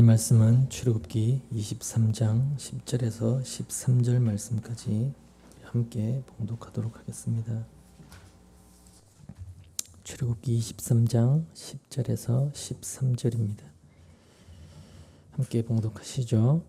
하나님 말씀은 출애굽기 23장 10절에서 13절 말씀까지 함께 봉독하도록 하겠습니다. 출애굽기 23장 10절에서 13절입니다. 함께 봉독하시죠.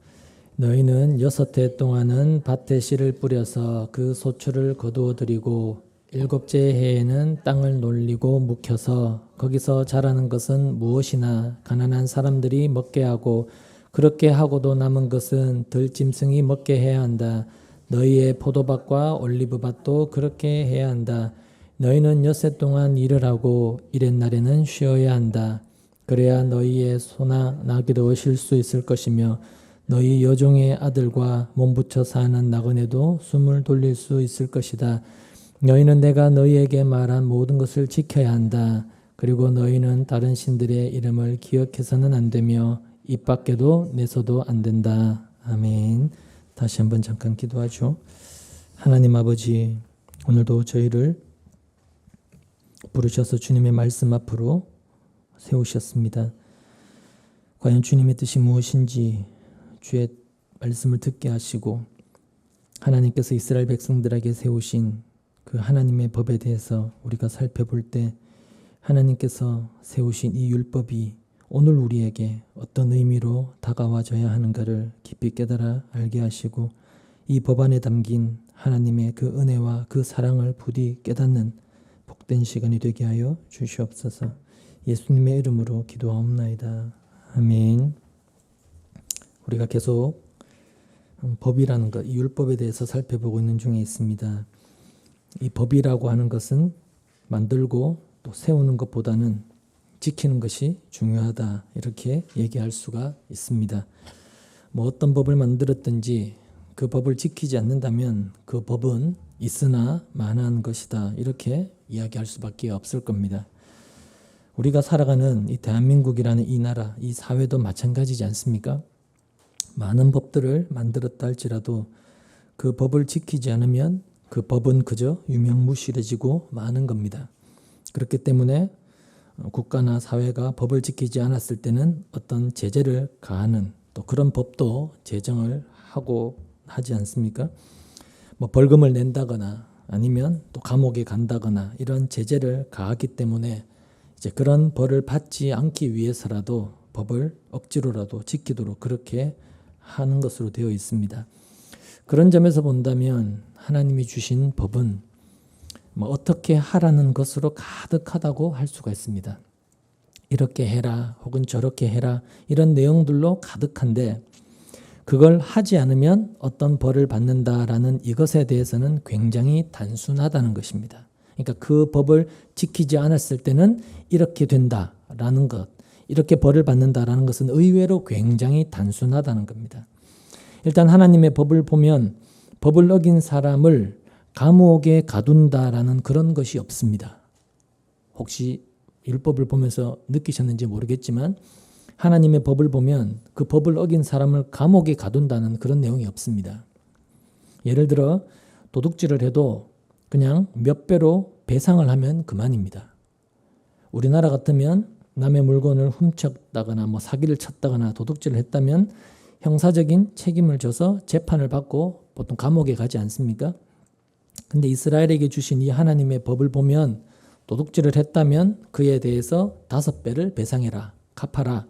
너희는 6해 동안은 밭에 씨를 뿌려서 그 소출을 거두어 들이고 7째 해에는 땅을 놀리고 묵혀서 거기서 자라는 것은 무엇이나 가난한 사람들이 먹게 하고 그렇게 하고도 남은 것은 들짐승이 먹게 해야 한다. 너희의 포도밭과 올리브밭도 그렇게 해야 한다. 너희는 6해 동안 일을 하고 이렛날에는 쉬어야 한다. 그래야 너희의 소나 나귀도 쉴 수 있을 것이며 너희 여종의 아들과 몸붙여 사는 나그네도 숨을 돌릴 수 있을 것이다. 너희는 내가 너희에게 말한 모든 것을 지켜야 한다. 그리고 너희는 다른 신들의 이름을 기억해서는 안 되며 입 밖에도 내서도 안 된다. 아멘. 다시 한번 잠깐 기도하죠. 하나님 아버지, 오늘도 저희를 부르셔서 주님의 말씀 앞으로 세우셨습니다. 과연 주님의 뜻이 무엇인지 주의 말씀을 듣게 하시고 하나님께서 이스라엘 백성들에게 세우신 그 하나님의 법에 대해서 우리가 살펴볼 때 하나님께서 세우신 이 율법이 오늘 우리에게 어떤 의미로 다가와져야 하는가를 깊이 깨달아 알게 하시고 이 법 안에 담긴 하나님의 그 은혜와 그 사랑을 부디 깨닫는 복된 시간이 되게 하여 주시옵소서. 예수님의 이름으로 기도하옵나이다. 아멘. 우리가 계속 법이라는 것, 이 율법에 대해서 살펴보고 있는 중에 있습니다. 이 법이라고 하는 것은 만들고 또 세우는 것보다는 지키는 것이 중요하다, 이렇게 얘기할 수가 있습니다. 뭐 어떤 법을 만들었든지 그 법을 지키지 않는다면 그 법은 있으나 마나한 것이다, 이렇게 이야기할 수밖에 없을 겁니다. 우리가 살아가는 이 대한민국이라는 이 나라, 이 사회도 마찬가지지 않습니까? 많은 법들을 만들었다 할지라도 그 법을 지키지 않으면 그 법은 그저 유명무실해지고 마는 겁니다. 그렇기 때문에 국가나 사회가 법을 지키지 않았을 때는 어떤 제재를 가하는 또 그런 법도 제정을 하고 하지 않습니까? 뭐 벌금을 낸다거나 아니면 또 감옥에 간다거나 이런 제재를 가하기 때문에 이제 그런 벌을 받지 않기 위해서라도 법을 억지로라도 지키도록 그렇게 하는 것으로 되어 있습니다. 그런 점에서 본다면 하나님이 주신 법은 뭐 어떻게 하라는 것으로 가득하다고 할 수가 있습니다. 이렇게 해라 혹은 저렇게 해라 이런 내용들로 가득한데 그걸 하지 않으면 어떤 벌을 받는다라는 이것에 대해서는 굉장히 단순하다는 것입니다. 그러니까 그 법을 지키지 않았을 때는 이렇게 된다라는 것, 이렇게 벌을 받는다라는 것은 의외로 굉장히 단순하다는 겁니다. 일단 하나님의 법을 보면 법을 어긴 사람을 감옥에 가둔다라는 그런 것이 없습니다. 혹시 율법을 보면서 느끼셨는지 모르겠지만 하나님의 법을 보면 그 법을 어긴 사람을 감옥에 가둔다는 그런 내용이 없습니다. 예를 들어 도둑질을 해도 그냥 몇 배로 배상을 하면 그만입니다. 우리나라 같으면 남의 물건을 훔쳤다거나 뭐 사기를 쳤다거나 도둑질을 했다면 형사적인 책임을 져서 재판을 받고 보통 감옥에 가지 않습니까? 근데 이스라엘에게 주신 이 하나님의 법을 보면 도둑질을 했다면 그에 대해서 5배를 배상해라, 갚아라,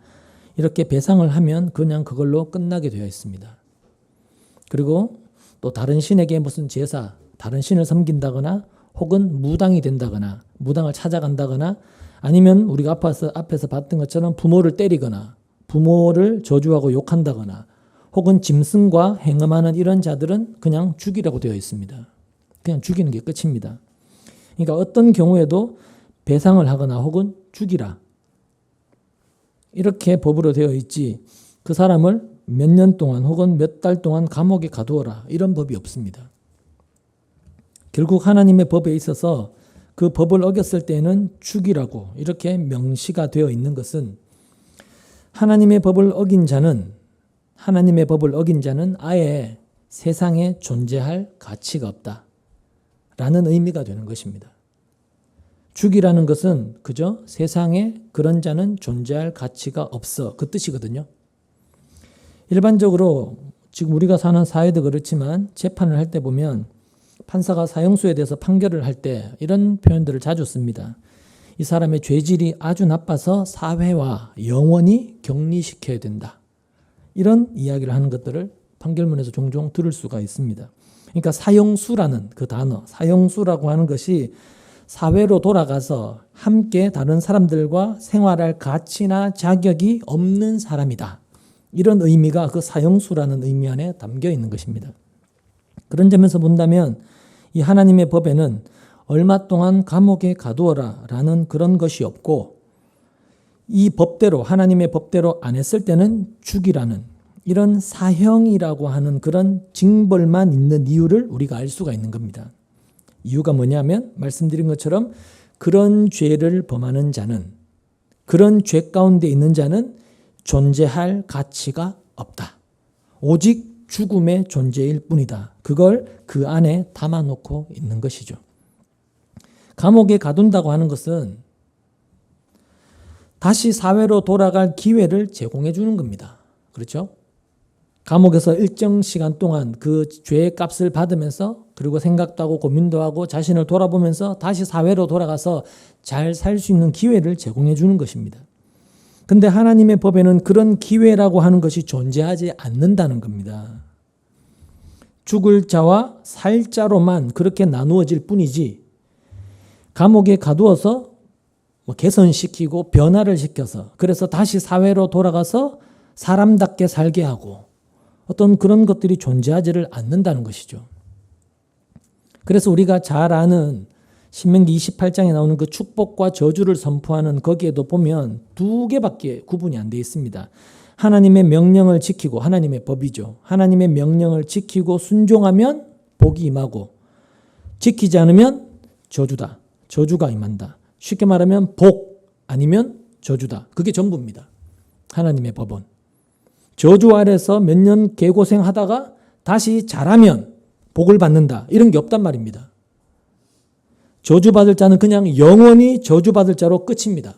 이렇게 배상을 하면 그냥 그걸로 끝나게 되어 있습니다. 그리고 또 다른 신에게 무슨 제사, 다른 신을 섬긴다거나 혹은 무당이 된다거나 무당을 찾아간다거나 아니면 우리가 앞에서 봤던 것처럼 부모를 때리거나 부모를 저주하고 욕한다거나 혹은 짐승과 행음하는 이런 자들은 그냥 죽이라고 되어 있습니다. 그냥 죽이는 게 끝입니다. 그러니까 어떤 경우에도 배상을 하거나 혹은 죽이라 이렇게 법으로 되어 있지 그 사람을 몇 년 동안 혹은 몇 달 동안 감옥에 가두어라 이런 법이 없습니다. 결국 하나님의 법에 있어서 그 법을 어겼을 때는 죽이라고 이렇게 명시가 되어 있는 것은 하나님의 법을 어긴 자는 아예 세상에 존재할 가치가 없다라는 의미가 되는 것입니다. 죽이라는 것은 그저 세상에 그런 자는 존재할 가치가 없어, 그 뜻이거든요. 일반적으로 지금 우리가 사는 사회도 그렇지만 재판을 할 때 보면 판사가 사형수에 대해서 판결을 할 때 이런 표현들을 자주 씁니다. 이 사람의 죄질이 아주 나빠서 사회와 영원히 격리시켜야 된다. 이런 이야기를 하는 것들을 판결문에서 종종 들을 수가 있습니다. 그러니까 사형수라는 그 단어, 사형수라고 하는 것이 사회로 돌아가서 함께 다른 사람들과 생활할 가치나 자격이 없는 사람이다. 이런 의미가 그 사형수라는 의미 안에 담겨 있는 것입니다. 그런 점에서 본다면 이 하나님의 법에는 얼마 동안 감옥에 가두어라 라는 그런 것이 없고, 이 법대로, 하나님의 법대로 안 했을 때는 죽이라는 이런 사형이라고 하는 그런 징벌만 있는 이유를 우리가 알 수가 있는 겁니다. 이유가 뭐냐면 말씀드린 것처럼 그런 죄를 범하는 자는, 그런 죄 가운데 있는 자는 존재할 가치가 없다. 오직 죽음의 존재일 뿐이다. 그걸 그 안에 담아놓고 있는 것이죠. 감옥에 가둔다고 하는 것은 다시 사회로 돌아갈 기회를 제공해 주는 겁니다. 그렇죠? 감옥에서 일정 시간 동안 그 죄의 값을 받으면서, 그리고 생각도 하고 고민도 하고 자신을 돌아보면서 다시 사회로 돌아가서 잘 살 수 있는 기회를 제공해 주는 것입니다. 근데 하나님의 법에는 그런 기회라고 하는 것이 존재하지 않는다는 겁니다. 죽을 자와 살 자로만 그렇게 나누어질 뿐이지, 감옥에 가두어서 개선시키고 변화를 시켜서 그래서 다시 사회로 돌아가서 사람답게 살게 하고 어떤 그런 것들이 존재하지를 않는다는 것이죠. 그래서 우리가 잘 아는 신명기 28장에 나오는 그 축복과 저주를 선포하는 거기에도 보면 두 개밖에 구분이 안 되어 있습니다. 하나님의 명령을 지키고, 하나님의 법이죠. 하나님의 명령을 지키고 순종하면 복이 임하고, 지키지 않으면 저주다. 저주가 임한다. 쉽게 말하면 복 아니면 저주다. 그게 전부입니다. 하나님의 법은. 저주 아래서 몇 년 개고생하다가 다시 잘하면 복을 받는다. 이런 게 없단 말입니다. 저주받을 자는 그냥 영원히 저주받을 자로 끝입니다.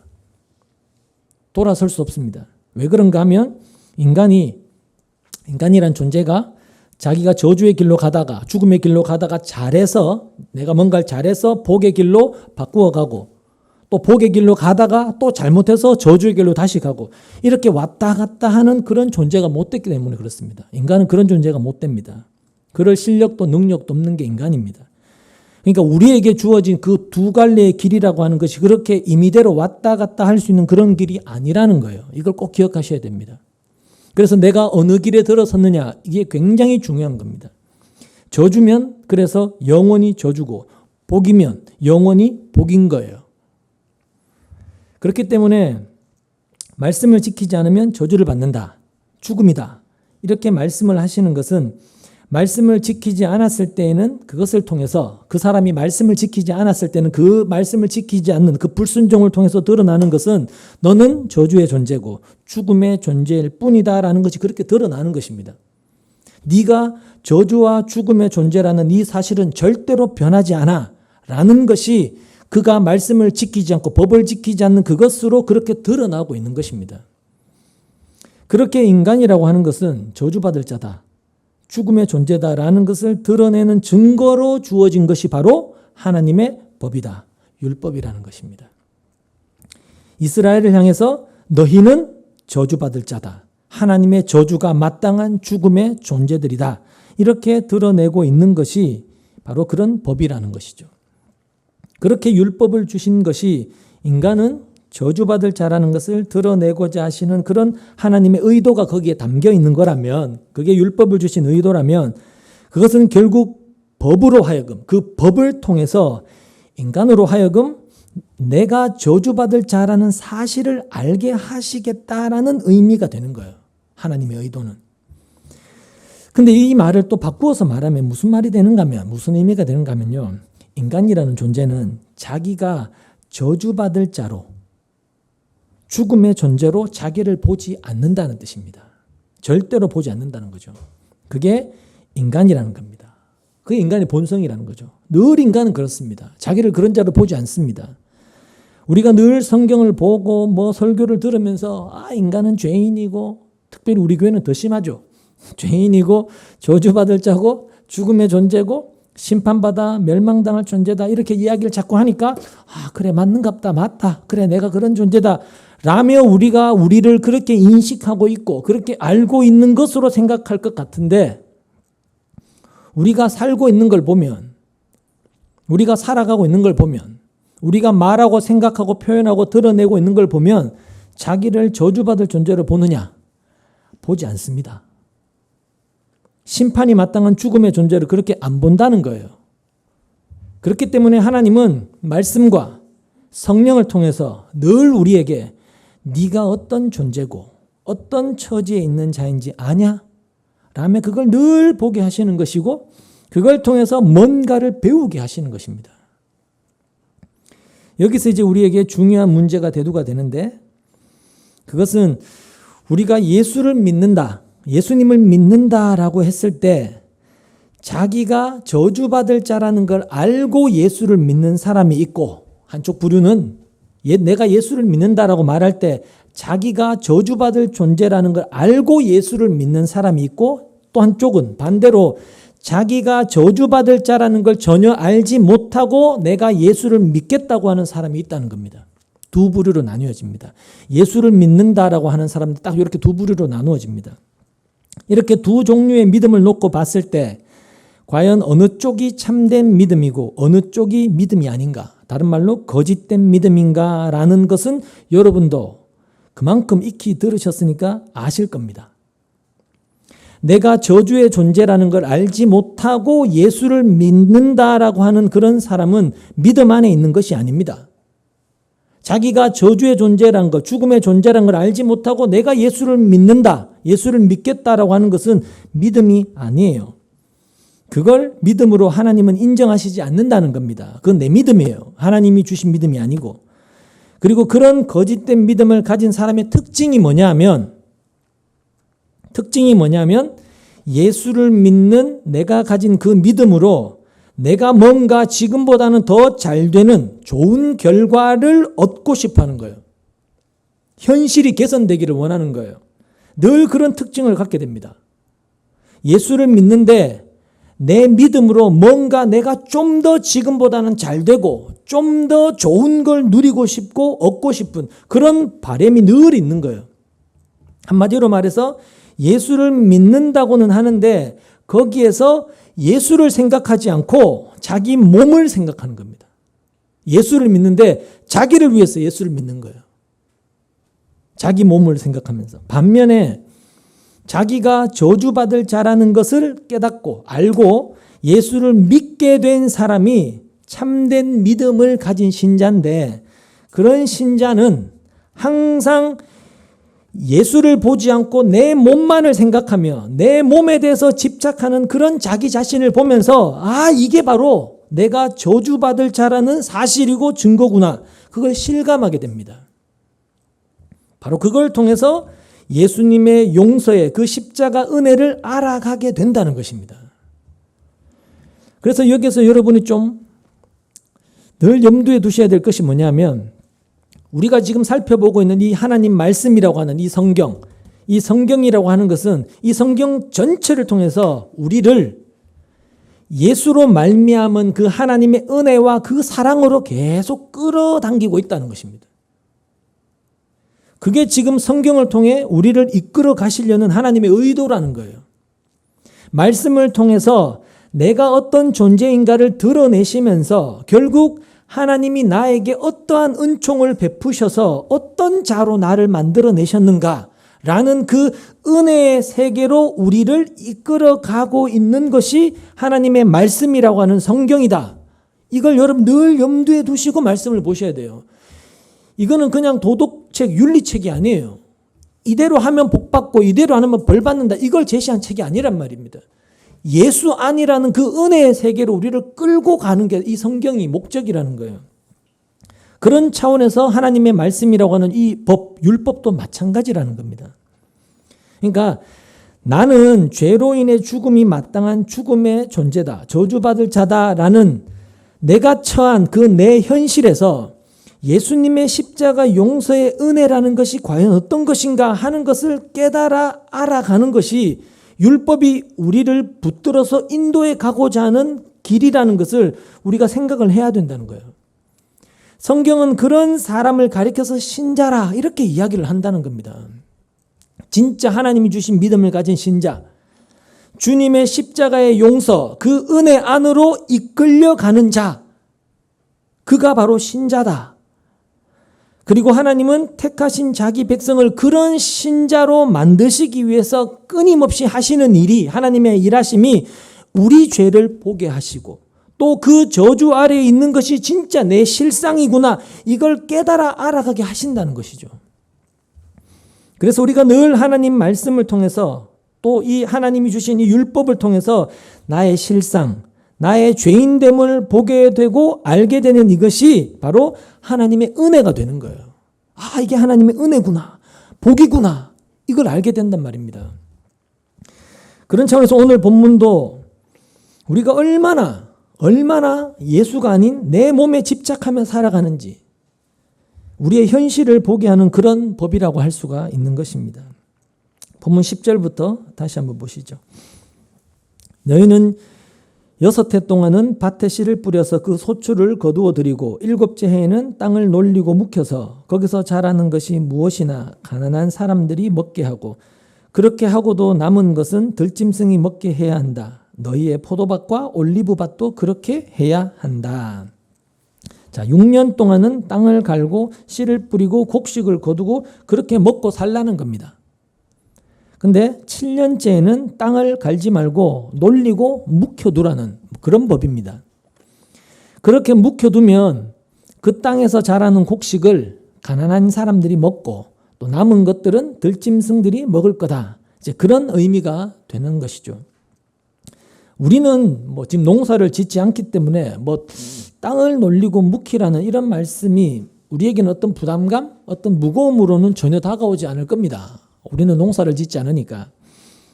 돌아설 수 없습니다. 왜 그런가 하면 인간이란 존재가 자기가 저주의 길로 가다가, 죽음의 길로 가다가 잘해서, 내가 뭔가를 잘해서 복의 길로 바꾸어 가고, 또 복의 길로 가다가 또 잘못해서 저주의 길로 다시 가고, 이렇게 왔다 갔다 하는 그런 존재가 못 됐기 때문에 그렇습니다. 인간은 그런 존재가 못 됩니다. 그럴 실력도 능력도 없는 게 인간입니다. 그러니까 우리에게 주어진 그 두 갈래의 길이라고 하는 것이 그렇게 임의대로 왔다 갔다 할 수 있는 그런 길이 아니라는 거예요. 이걸 꼭 기억하셔야 됩니다. 그래서 내가 어느 길에 들어섰느냐, 이게 굉장히 중요한 겁니다. 저주면 그래서 영원히 저주고, 복이면 영원히 복인 거예요. 그렇기 때문에 말씀을 지키지 않으면 저주를 받는다, 죽음이다, 이렇게 말씀을 하시는 것은 말씀을 지키지 않았을 때에는 그것을 통해서, 그 사람이 말씀을 지키지 않았을 때는 그 말씀을 지키지 않는 그 불순종을 통해서 드러나는 것은 너는 저주의 존재고 죽음의 존재일 뿐이다라는 것이 그렇게 드러나는 것입니다. 네가 저주와 죽음의 존재라는 이 사실은 절대로 변하지 않아 라는 것이 그가 말씀을 지키지 않고 법을 지키지 않는 그것으로 그렇게 드러나고 있는 것입니다. 그렇게 인간이라고 하는 것은 저주받을 자다, 죽음의 존재다라는 것을 드러내는 증거로 주어진 것이 바로 하나님의 법이다, 율법이라는 것입니다. 이스라엘을 향해서 너희는 저주받을 자다, 하나님의 저주가 마땅한 죽음의 존재들이다, 이렇게 드러내고 있는 것이 바로 그런 법이라는 것이죠. 그렇게 율법을 주신 것이 인간은 저주받을 자라는 것을 드러내고자 하시는 그런 하나님의 의도가 거기에 담겨 있는 거라면, 그게 율법을 주신 의도라면, 그것은 결국 법으로 하여금, 그 법을 통해서 인간으로 하여금 내가 저주받을 자라는 사실을 알게 하시겠다라는 의미가 되는 거예요. 하나님의 의도는. 근데 이 말을 또 바꾸어서 말하면 무슨 말이 되는가 하면, 무슨 의미가 되는가 하면요, 인간이라는 존재는 자기가 저주받을 자로, 죽음의 존재로 자기를 보지 않는다는 뜻입니다. 절대로 보지 않는다는 거죠. 그게 인간이라는 겁니다. 그게 인간의 본성이라는 거죠. 늘 인간은 그렇습니다. 자기를 그런 자로 보지 않습니다. 우리가 늘 성경을 보고 설교를 들으면서 인간은 죄인이고 특별히 우리 교회는 더 심하죠. 죄인이고 저주받을 자고 죽음의 존재고 심판받아 멸망당할 존재다 이렇게 이야기를 자꾸 하니까 그래 맞는갑다 맞다 그래 내가 그런 존재다 라며 우리가 우리를 그렇게 인식하고 있고 그렇게 알고 있는 것으로 생각할 것 같은데 우리가 살고 있는 걸 보면 우리가 살아가고 있는 걸 보면 우리가 말하고 생각하고 표현하고 드러내고 있는 걸 보면 자기를 저주받을 존재로 보느냐? 보지 않습니다. 심판이 마땅한 죽음의 존재를 그렇게 안 본다는 거예요. 그렇기 때문에 하나님은 말씀과 성령을 통해서 늘 우리에게 네가 어떤 존재고 어떤 처지에 있는 자인지 아냐? 라며 그걸 늘 보게 하시는 것이고 그걸 통해서 뭔가를 배우게 하시는 것입니다. 여기서 이제 우리에게 중요한 문제가 대두가 되는데 그것은 우리가 예수를 믿는다, 예수님을 믿는다라고 했을 때 자기가 저주받을 자라는 걸 알고 예수를 믿는 사람이 있고 한쪽 부류는 내가 예수를 믿는다라고 말할 때 자기가 저주받을 존재라는 걸 알고 예수를 믿는 사람이 있고 또 한쪽은 반대로 자기가 저주받을 자라는 걸 전혀 알지 못하고 내가 예수를 믿겠다고 하는 사람이 있다는 겁니다. 두 부류로 나뉘어집니다. 예수를 믿는다라고 하는 사람들 딱 이렇게 두 부류로 나누어집니다. 이렇게 두 종류의 믿음을 놓고 봤을 때 과연 어느 쪽이 참된 믿음이고 어느 쪽이 믿음이 아닌가, 다른 말로 거짓된 믿음인가라는 것은 여러분도 그만큼 익히 들으셨으니까 아실 겁니다. 내가 저주의 존재라는 걸 알지 못하고 예수를 믿는다라고 하는 그런 사람은 믿음 안에 있는 것이 아닙니다. 자기가 저주의 존재라는 것, 죽음의 존재라는 걸 알지 못하고 내가 예수를 믿는다, 예수를 믿겠다라고 하는 것은 믿음이 아니에요. 그걸 믿음으로 하나님은 인정하시지 않는다는 겁니다. 그건 내 믿음이에요. 하나님이 주신 믿음이 아니고. 그리고 그런 거짓된 믿음을 가진 사람의 특징이 뭐냐면 예수를 믿는 내가 가진 그 믿음으로 내가 뭔가 지금보다는 더 잘 되는 좋은 결과를 얻고 싶어 하는 거예요. 현실이 개선되기를 원하는 거예요. 늘 그런 특징을 갖게 됩니다. 예수를 믿는데 내 믿음으로 뭔가 내가 좀 더 지금보다는 잘 되고 좀 더 좋은 걸 누리고 싶고 얻고 싶은 그런 바람이 늘 있는 거예요. 한마디로 말해서 예수를 믿는다고는 하는데 거기에서 예수를 생각하지 않고 자기 몸을 생각하는 겁니다. 예수를 믿는데 자기를 위해서 예수를 믿는 거예요. 자기 몸을 생각하면서. 반면에 자기가 저주받을 자라는 것을 깨닫고 알고 예수를 믿게 된 사람이 참된 믿음을 가진 신자인데 그런 신자는 항상 예수를 보지 않고 내 몸만을 생각하며 내 몸에 대해서 집착하는 그런 자기 자신을 보면서 이게 바로 내가 저주받을 자라는 사실이고 증거구나. 그걸 실감하게 됩니다. 바로 그걸 통해서 예수님의 용서의 그 십자가 은혜를 알아가게 된다는 것입니다. 그래서 여기서 여러분이 좀 늘 염두에 두셔야 될 것이 뭐냐면 우리가 지금 살펴보고 있는 이 하나님 말씀이라고 하는 이 성경이라고 하는 것은 이 성경 전체를 통해서 우리를 예수로 말미암은 그 하나님의 은혜와 그 사랑으로 계속 끌어당기고 있다는 것입니다. 그게 지금 성경을 통해 우리를 이끌어 가시려는 하나님의 의도라는 거예요. 말씀을 통해서 내가 어떤 존재인가를 드러내시면서 결국 하나님이 나에게 어떠한 은총을 베푸셔서 어떤 자로 나를 만들어내셨는가 라는 그 은혜의 세계로 우리를 이끌어가고 있는 것이 하나님의 말씀이라고 하는 성경이다. 이걸 여러분 늘 염두에 두시고 말씀을 보셔야 돼요. 이거는 그냥 도덕책, 윤리책이 아니에요. 이대로 하면 복 받고 이대로 안 하면 벌 받는다. 이걸 제시한 책이 아니란 말입니다. 예수 안이라는 그 은혜의 세계로 우리를 끌고 가는 게 이 성경이 목적이라는 거예요. 그런 차원에서 하나님의 말씀이라고 하는 이 율법도 마찬가지라는 겁니다. 그러니까 나는 죄로 인해 죽음이 마땅한 죽음의 존재다. 저주받을 자다라는 내가 처한 그 내 현실에서 예수님의 십자가 용서의 은혜라는 것이 과연 어떤 것인가 하는 것을 깨달아 알아가는 것이 율법이 우리를 붙들어서 인도해 가고자 하는 길이라는 것을 우리가 생각을 해야 된다는 거예요. 성경은 그런 사람을 가리켜서 신자라 이렇게 이야기를 한다는 겁니다. 진짜 하나님이 주신 믿음을 가진 신자, 주님의 십자가의 용서, 그 은혜 안으로 이끌려가는 자, 그가 바로 신자다. 그리고 하나님은 택하신 자기 백성을 그런 신자로 만드시기 위해서 끊임없이 하시는 일이, 하나님의 일하심이 우리 죄를 보게 하시고 또 그 저주 아래에 있는 것이 진짜 내 실상이구나, 이걸 깨달아 알아가게 하신다는 것이죠. 그래서 우리가 늘 하나님 말씀을 통해서 또 이 하나님이 주신 이 율법을 통해서 나의 실상, 나의 죄인됨을 보게 되고 알게 되는 이것이 바로 하나님의 은혜가 되는 거예요. 아, 이게 하나님의 은혜구나, 복이구나, 이걸 알게 된단 말입니다. 그런 차원에서 오늘 본문도 우리가 얼마나 예수가 아닌 내 몸에 집착하며 살아가는지 우리의 현실을 보게 하는 그런 법이라고 할 수가 있는 것입니다. 본문 10절부터 다시 한번 보시죠. 너희는 6해 동안은 밭에 씨를 뿌려서 그 소출을 거두어 들이고 7째 해에는 땅을 놀리고 묵혀서 거기서 자라는 것이 무엇이나 가난한 사람들이 먹게 하고 그렇게 하고도 남은 것은 들짐승이 먹게 해야 한다. 너희의 포도밭과 올리브밭도 그렇게 해야 한다. 자, 6년 동안은 땅을 갈고 씨를 뿌리고 곡식을 거두고 그렇게 먹고 살라는 겁니다. 근데 7년째에는 땅을 갈지 말고 놀리고 묵혀두라는 그런 법입니다. 그렇게 묵혀두면 그 땅에서 자라는 곡식을 가난한 사람들이 먹고 또 남은 것들은 들짐승들이 먹을 거다. 이제 그런 의미가 되는 것이죠. 우리는 지금 농사를 짓지 않기 때문에 땅을 놀리고 묵히라는 이런 말씀이 우리에게는 어떤 부담감, 어떤 무거움으로는 전혀 다가오지 않을 겁니다. 우리는 농사를 짓지 않으니까.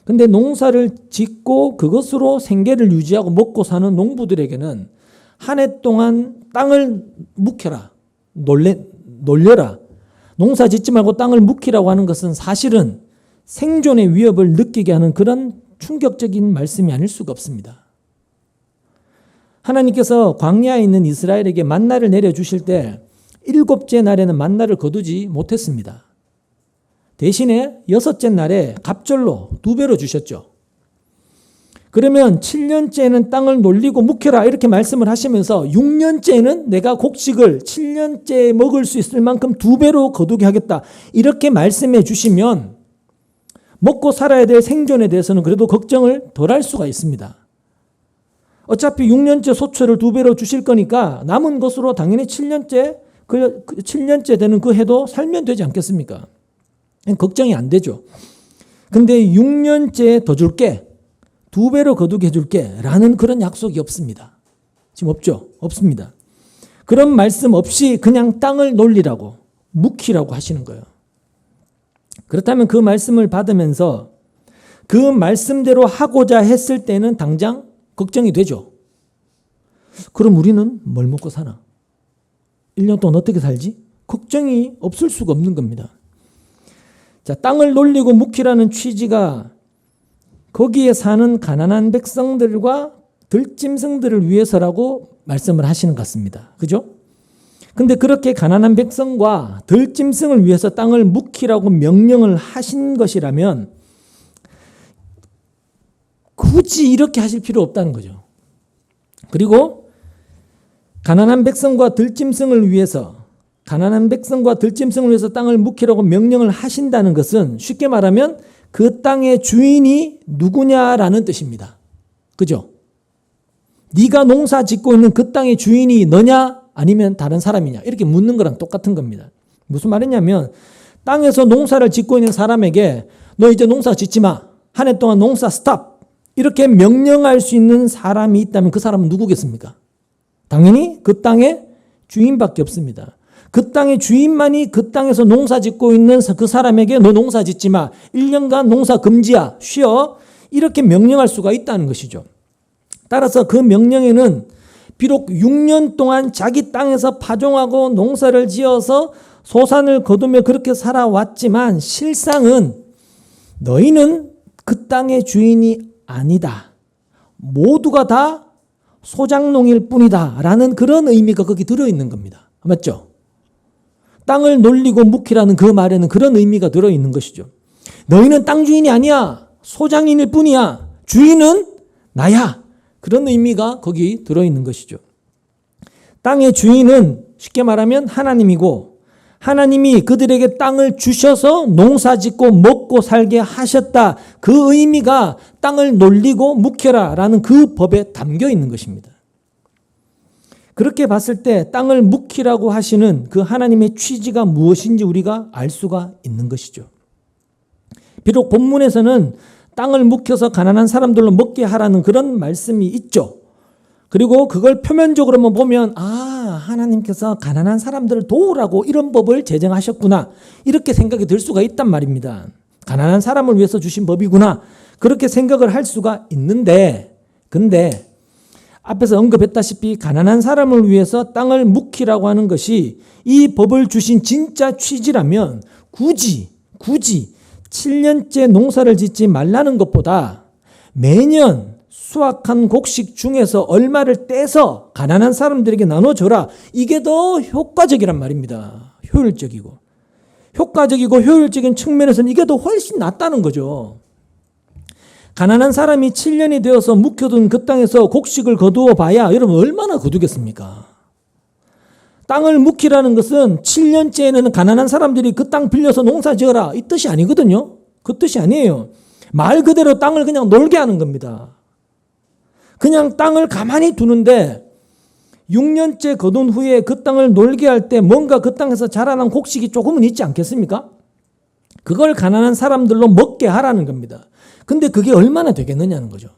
근데 농사를 짓고 그것으로 생계를 유지하고 먹고 사는 농부들에게는 한 해 동안 땅을 묵혀라, 놀려라. 농사 짓지 말고 땅을 묵히라고 하는 것은 사실은 생존의 위협을 느끼게 하는 그런 충격적인 말씀이 아닐 수가 없습니다. 하나님께서 광야에 있는 이스라엘에게 만나를 내려주실 때 7째 날에는 만나를 거두지 못했습니다. 대신에 6째 날에 갑절로 2배로 주셨죠. 그러면 7년째는 땅을 놀리고 묵혀라 이렇게 말씀을 하시면서 6년째는 내가 곡식을 7년째에 먹을 수 있을 만큼 2배로 거두게 하겠다 이렇게 말씀해 주시면 먹고 살아야 될 생존에 대해서는 그래도 걱정을 덜 할 수가 있습니다. 어차피 6년째 소출을 2배로 주실 거니까 남은 것으로 당연히 7년째 되는 그 해도 살면 되지 않겠습니까? 걱정이 안 되죠. 근데 6년째 더 줄게, 2배로 거두게 해줄게 라는 그런 약속이 없습니다. 지금 없죠? 없습니다. 그런 말씀 없이 그냥 땅을 놀리라고, 묵히라고 하시는 거예요. 그렇다면 그 말씀을 받으면서 그 말씀대로 하고자 했을 때는 당장 걱정이 되죠. 그럼 우리는 뭘 먹고 사나? 1년 동안 어떻게 살지? 걱정이 없을 수가 없는 겁니다. 자, 땅을 놀리고 묵히라는 취지가 거기에 사는 가난한 백성들과 들짐승들을 위해서라고 말씀을 하시는 것 같습니다. 그죠? 근데 그렇게 가난한 백성과 들짐승을 위해서 땅을 묵히라고 명령을 하신 것이라면 굳이 이렇게 하실 필요 없다는 거죠. 그리고 가난한 백성과 들짐승을 위해서 땅을 묵히라고 명령을 하신다는 것은 쉽게 말하면 그 땅의 주인이 누구냐라는 뜻입니다. 그죠? 네가 농사 짓고 있는 그 땅의 주인이 너냐 아니면 다른 사람이냐 이렇게 묻는 거랑 똑같은 겁니다. 무슨 말이냐면 땅에서 농사를 짓고 있는 사람에게 너 이제 농사 짓지 마, 한 해 동안 농사 스탑 이렇게 명령할 수 있는 사람이 있다면 그 사람은 누구겠습니까? 당연히 그 땅의 주인밖에 없습니다. 그 땅의 주인만이 그 땅에서 농사 짓고 있는 그 사람에게 너 농사 짓지 마, 1년간 농사 금지야, 쉬어, 이렇게 명령할 수가 있다는 것이죠. 따라서 그 명령에는 비록 6년 동안 자기 땅에서 파종하고 농사를 지어서 소산을 거두며 그렇게 살아왔지만 실상은 너희는 그 땅의 주인이 아니다. 모두가 다 소작농일 뿐이다. 라는 그런 의미가 거기 들어있는 겁니다. 맞죠? 땅을 놀리고 묵히라는 그 말에는 그런 의미가 들어있는 것이죠. 너희는 땅 주인이 아니야. 소장인일 뿐이야. 주인은 나야. 그런 의미가 거기 들어있는 것이죠. 땅의 주인은 쉽게 말하면 하나님이고 하나님이 그들에게 땅을 주셔서 농사 짓고 먹고 살게 하셨다. 그 의미가 땅을 놀리고 묵혀라 라는 그 법에 담겨 있는 것입니다. 그렇게 봤을 때 땅을 묵히라고 하시는 그 하나님의 취지가 무엇인지 우리가 알 수가 있는 것이죠. 비록 본문에서는 땅을 묵혀서 가난한 사람들로 먹게 하라는 그런 말씀이 있죠. 그리고 그걸 표면적으로만 보면 하나님께서 가난한 사람들을 도우라고 이런 법을 제정하셨구나 이렇게 생각이 들 수가 있단 말입니다. 가난한 사람을 위해서 주신 법이구나 그렇게 생각을 할 수가 있는데 근데 앞에서 언급했다시피 가난한 사람을 위해서 땅을 묵히라고 하는 것이 이 법을 주신 진짜 취지라면 굳이 7년째 농사를 짓지 말라는 것보다 매년 수확한 곡식 중에서 얼마를 떼서 가난한 사람들에게 나눠줘라. 이게 더 효과적이란 말입니다. 효율적이고 효율적인 측면에서는 이게 더 훨씬 낫다는 거죠. 가난한 사람이 7년이 되어서 묵혀둔 그 땅에서 곡식을 거두어 봐야 여러분 얼마나 거두겠습니까? 땅을 묵히라는 것은 7년째에는 가난한 사람들이 그 땅 빌려서 농사 지어라 이 뜻이 아니거든요. 그 뜻이 아니에요. 말 그대로 땅을 그냥 놀게 하는 겁니다. 그냥 땅을 가만히 두는데 6년째 거둔 후에 그 땅을 놀게 할 때 뭔가 그 땅에서 자라난 곡식이 조금은 있지 않겠습니까? 그걸 가난한 사람들로 먹게 하라는 겁니다. 근데 그게 얼마나 되겠느냐는 거죠.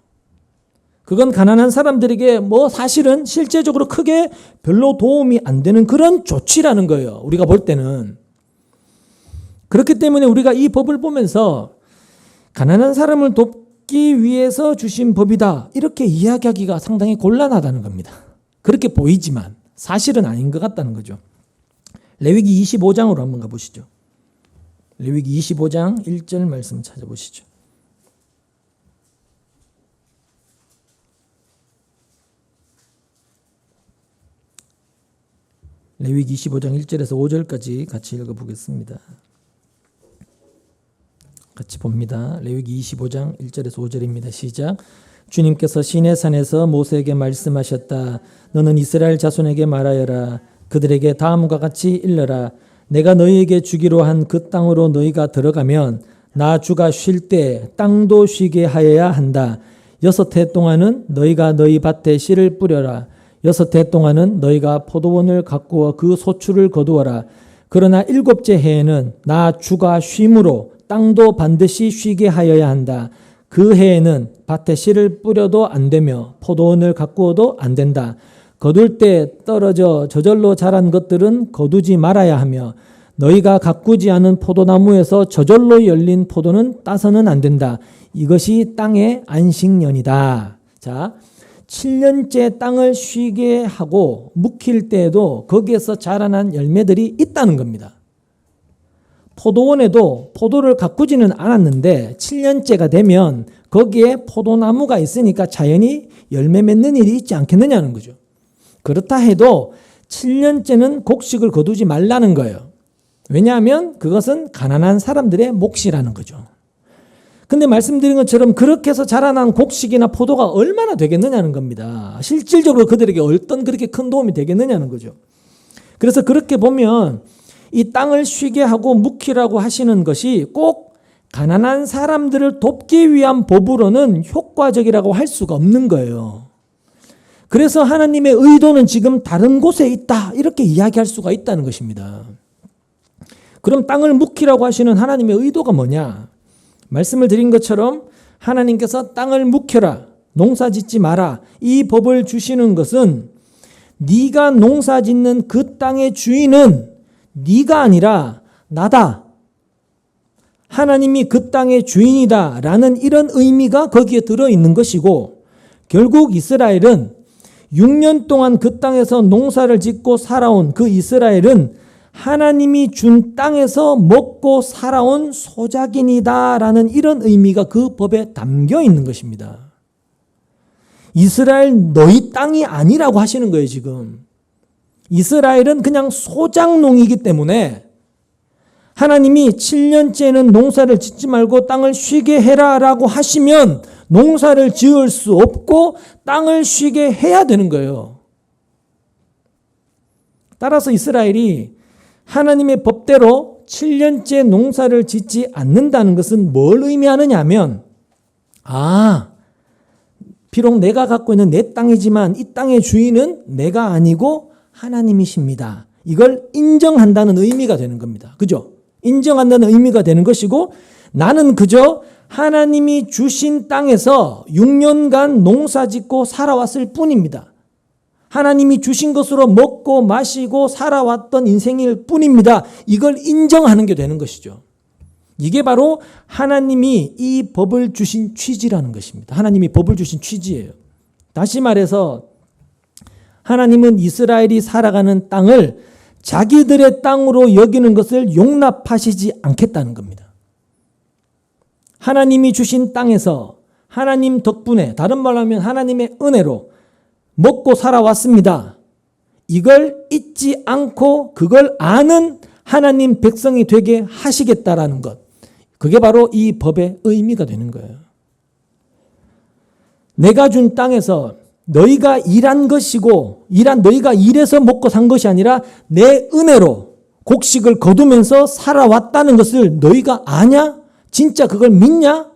그건 가난한 사람들에게 사실은 실제적으로 크게 별로 도움이 안 되는 그런 조치라는 거예요. 우리가 볼 때는. 그렇기 때문에 우리가 이 법을 보면서 가난한 사람을 돕기 위해서 주신 법이다. 이렇게 이야기하기가 상당히 곤란하다는 겁니다. 그렇게 보이지만 사실은 아닌 것 같다는 거죠. 레위기 25장으로 한번 가보시죠. 레위기 25장 1절 말씀 찾아보시죠. 레위기 25장 1절에서 5절까지 같이 읽어보겠습니다. 같이 봅니다. 레위기 25장 1절에서 5절입니다. 시작. 주님께서 시내산에서 모세에게 말씀하셨다. 너는 이스라엘 자손에게 말하여라. 그들에게 다음과 같이 일러라. 내가 너희에게 주기로 한 그 땅으로 너희가 들어가면 나 주가 쉴 때 땅도 쉬게 하여야 한다. 6해 동안은 너희가 너희 밭에 씨를 뿌려라. 6해 동안은 너희가 포도원을 가꾸어 그 소출을 거두어라. 그러나 7째 해에는 나 주가 쉼으로 땅도 반드시 쉬게 하여야 한다. 그 해에는 밭에 씨를 뿌려도 안 되며 포도원을 가꾸어도 안 된다. 거둘 때 떨어져 저절로 자란 것들은 거두지 말아야 하며 너희가 가꾸지 않은 포도나무에서 저절로 열린 포도는 따서는 안 된다. 이것이 땅의 안식년이다. 자, 7년째 땅을 쉬게 하고 묵힐 때에도 거기에서 자라난 열매들이 있다는 겁니다. 포도원에도 포도를 가꾸지는 않았는데 7년째가 되면 거기에 포도나무가 있으니까 자연히 열매 맺는 일이 있지 않겠느냐는 거죠. 그렇다 해도 7년째는 곡식을 거두지 말라는 거예요. 왜냐하면 그것은 가난한 사람들의 몫이라는 거죠. 근데 말씀드린 것처럼 그렇게 해서 자라난 곡식이나 포도가 얼마나 되겠느냐는 겁니다. 실질적으로 그들에게 어떤 그렇게 큰 도움이 되겠느냐는 거죠. 그래서 그렇게 보면 이 땅을 쉬게 하고 묵히라고 하시는 것이 꼭 가난한 사람들을 돕기 위한 법으로는 효과적이라고 할 수가 없는 거예요. 그래서 하나님의 의도는 지금 다른 곳에 있다 이렇게 이야기할 수가 있다는 것입니다. 그럼 땅을 묵히라고 하시는 하나님의 의도가 뭐냐? 말씀을 드린 것처럼 하나님께서 땅을 묵혀라, 농사 짓지 마라 이 법을 주시는 것은 네가 농사 짓는 그 땅의 주인은 네가 아니라 나다. 하나님이 그 땅의 주인이다 라는 이런 의미가 거기에 들어있는 것이고 결국 이스라엘은 6년 동안 그 땅에서 농사를 짓고 살아온 그 이스라엘은 하나님이 준 땅에서 먹고 살아온 소작인이다라는 이런 의미가 그 법에 담겨 있는 것입니다. 이스라엘 너희 땅이 아니라고 하시는 거예요, 지금. 이스라엘은 그냥 소작농이기 때문에 하나님이 7년째는 농사를 짓지 말고 땅을 쉬게 해라라고 하시면 농사를 지을 수 없고 땅을 쉬게 해야 되는 거예요. 따라서 이스라엘이 하나님의 법대로 7년째 농사를 짓지 않는다는 것은 뭘 의미하느냐 하면 비록 내가 갖고 있는 내 땅이지만 이 땅의 주인은 내가 아니고 하나님이십니다. 이걸 인정한다는 의미가 되는 겁니다. 그죠? 인정한다는 의미가 되는 것이고 나는 그저 하나님이 주신 땅에서 6년간 농사 짓고 살아왔을 뿐입니다. 하나님이 주신 것으로 먹고 마시고 살아왔던 인생일 뿐입니다. 이걸 인정하는 게 되는 것이죠. 이게 바로 하나님이 이 법을 주신 취지라는 것입니다. 하나님이 법을 주신 취지예요. 다시 말해서 하나님은 이스라엘이 살아가는 땅을 자기들의 땅으로 여기는 것을 용납하시지 않겠다는 겁니다. 하나님이 주신 땅에서 하나님 덕분에, 다른 말로 하면 하나님의 은혜로 먹고 살아왔습니다. 이걸 잊지 않고 그걸 아는 하나님 백성이 되게 하시겠다라는 것. 그게 바로 이 법의 의미가 되는 거예요. 내가 준 땅에서 너희가 일한 것이고 너희가 일해서 먹고 산 것이 아니라 내 은혜로 곡식을 거두면서 살아왔다는 것을 너희가 아냐? 진짜 그걸 믿냐?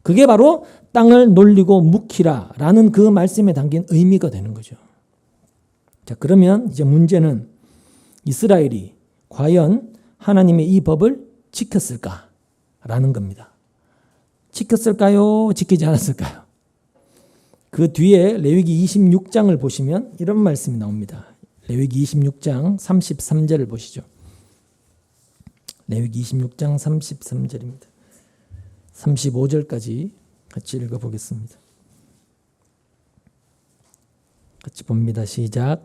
그게 바로 땅을 놀리고 묵히라 라는 그 말씀에 담긴 의미가 되는 거죠. 자, 그러면 이제 문제는 이스라엘이 과연 하나님의 이 법을 지켰을까? 라는 겁니다. 지켰을까요? 지키지 않았을까요? 그 뒤에 레위기 26장을 보시면 이런 말씀이 나옵니다. 레위기 26장 33절을 보시죠. 레위기 26장 33절입니다. 35절까지 같이 읽어보겠습니다. 같이 봅니다. 시작.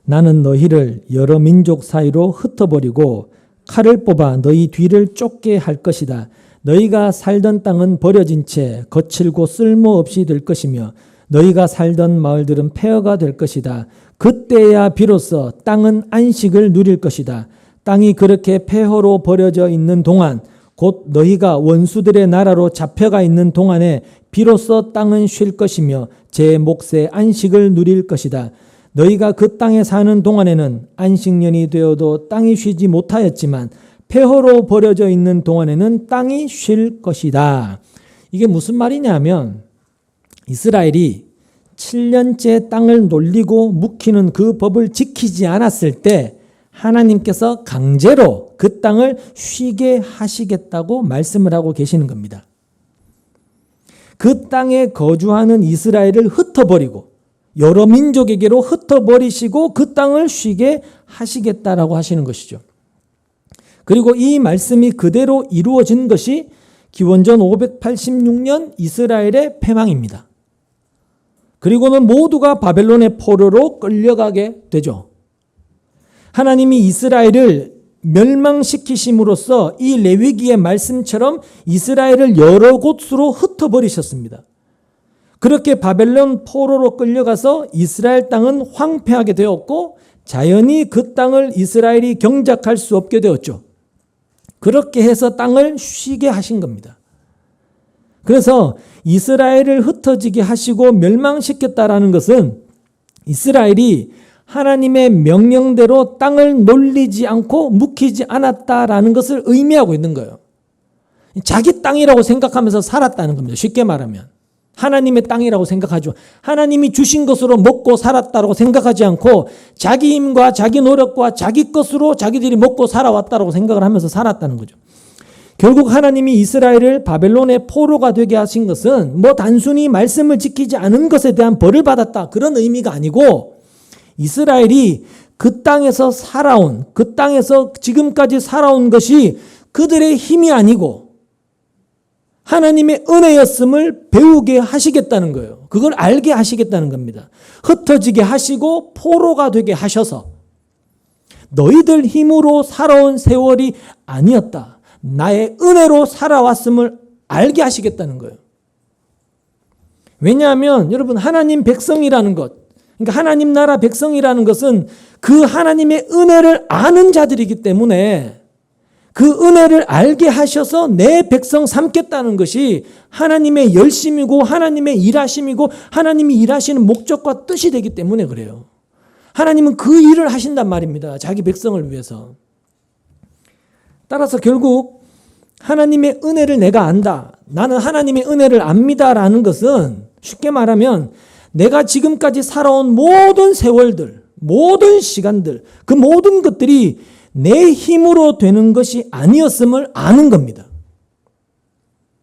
나는 너희를 여러 민족 사이로 흩어버리고 칼을 뽑아 너희 뒤를 쫓게 할 것이다. 너희가 살던 땅은 버려진 채 거칠고 쓸모없이 될 것이며 너희가 살던 마을들은 폐허가 될 것이다. 그때야 비로소 땅은 안식을 누릴 것이다. 땅이 그렇게 폐허로 버려져 있는 동안 곧 너희가 원수들의 나라로 잡혀가 있는 동안에 비로소 땅은 쉴 것이며 제 몫의 안식을 누릴 것이다. 너희가 그 땅에 사는 동안에는 안식년이 되어도 땅이 쉬지 못하였지만 폐허로 버려져 있는 동안에는 땅이 쉴 것이다. 이게 무슨 말이냐면 이스라엘이 7년째 땅을 놀리고 묵히는 그 법을 지키지 않았을 때 하나님께서 강제로 그 땅을 쉬게 하시겠다고 말씀을 하고 계시는 겁니다. 그 땅에 거주하는 이스라엘을 흩어버리고 여러 민족에게로 흩어버리시고 그 땅을 쉬게 하시겠다라고 하시는 것이죠. 그리고 이 말씀이 그대로 이루어진 것이 기원전 586년 이스라엘의 패망입니다. 그리고는 모두가 바벨론의 포로로 끌려가게 되죠. 하나님이 이스라엘을 멸망시키심으로써 이 레위기의 말씀처럼 이스라엘을 여러 곳으로 흩어버리셨습니다. 그렇게 바벨론 포로로 끌려가서 이스라엘 땅은 황폐하게 되었고 자연히 그 땅을 이스라엘이 경작할 수 없게 되었죠. 그렇게 해서 땅을 쉬게 하신 겁니다. 그래서 이스라엘을 흩어지게 하시고 멸망시켰다라는 것은 이스라엘이 하나님의 명령대로 땅을 놀리지 않고 묵히지 않았다라는 것을 의미하고 있는 거예요. 자기 땅이라고 생각하면서 살았다는 겁니다. 쉽게 말하면. 하나님의 땅이라고 생각하죠. 하나님이 주신 것으로 먹고 살았다고 생각하지 않고 자기 힘과 자기 노력과 자기 것으로 자기들이 먹고 살아왔다고 생각을 하면서 살았다는 거죠. 결국 하나님이 이스라엘을 바벨론의 포로가 되게 하신 것은 단순히 말씀을 지키지 않은 것에 대한 벌을 받았다 그런 의미가 아니고 이스라엘이 그 땅에서 살아온, 그 땅에서 지금까지 살아온 것이 그들의 힘이 아니고 하나님의 은혜였음을 배우게 하시겠다는 거예요. 그걸 알게 하시겠다는 겁니다. 흩어지게 하시고 포로가 되게 하셔서 너희들 힘으로 살아온 세월이 아니었다. 나의 은혜로 살아왔음을 알게 하시겠다는 거예요. 왜냐하면 여러분 하나님 백성이라는 것, 그러니까 하나님 나라 백성이라는 것은 그 하나님의 은혜를 아는 자들이기 때문에 그 은혜를 알게 하셔서 내 백성 삼겠다는 것이 하나님의 열심이고 하나님의 일하심이고 하나님이 일하시는 목적과 뜻이 되기 때문에 그래요. 하나님은 그 일을 하신단 말입니다. 자기 백성을 위해서. 따라서 결국 하나님의 은혜를 내가 안다. 나는 하나님의 은혜를 압니다라는 것은 쉽게 말하면 내가 지금까지 살아온 모든 세월들, 모든 시간들, 그 모든 것들이 내 힘으로 되는 것이 아니었음을 아는 겁니다.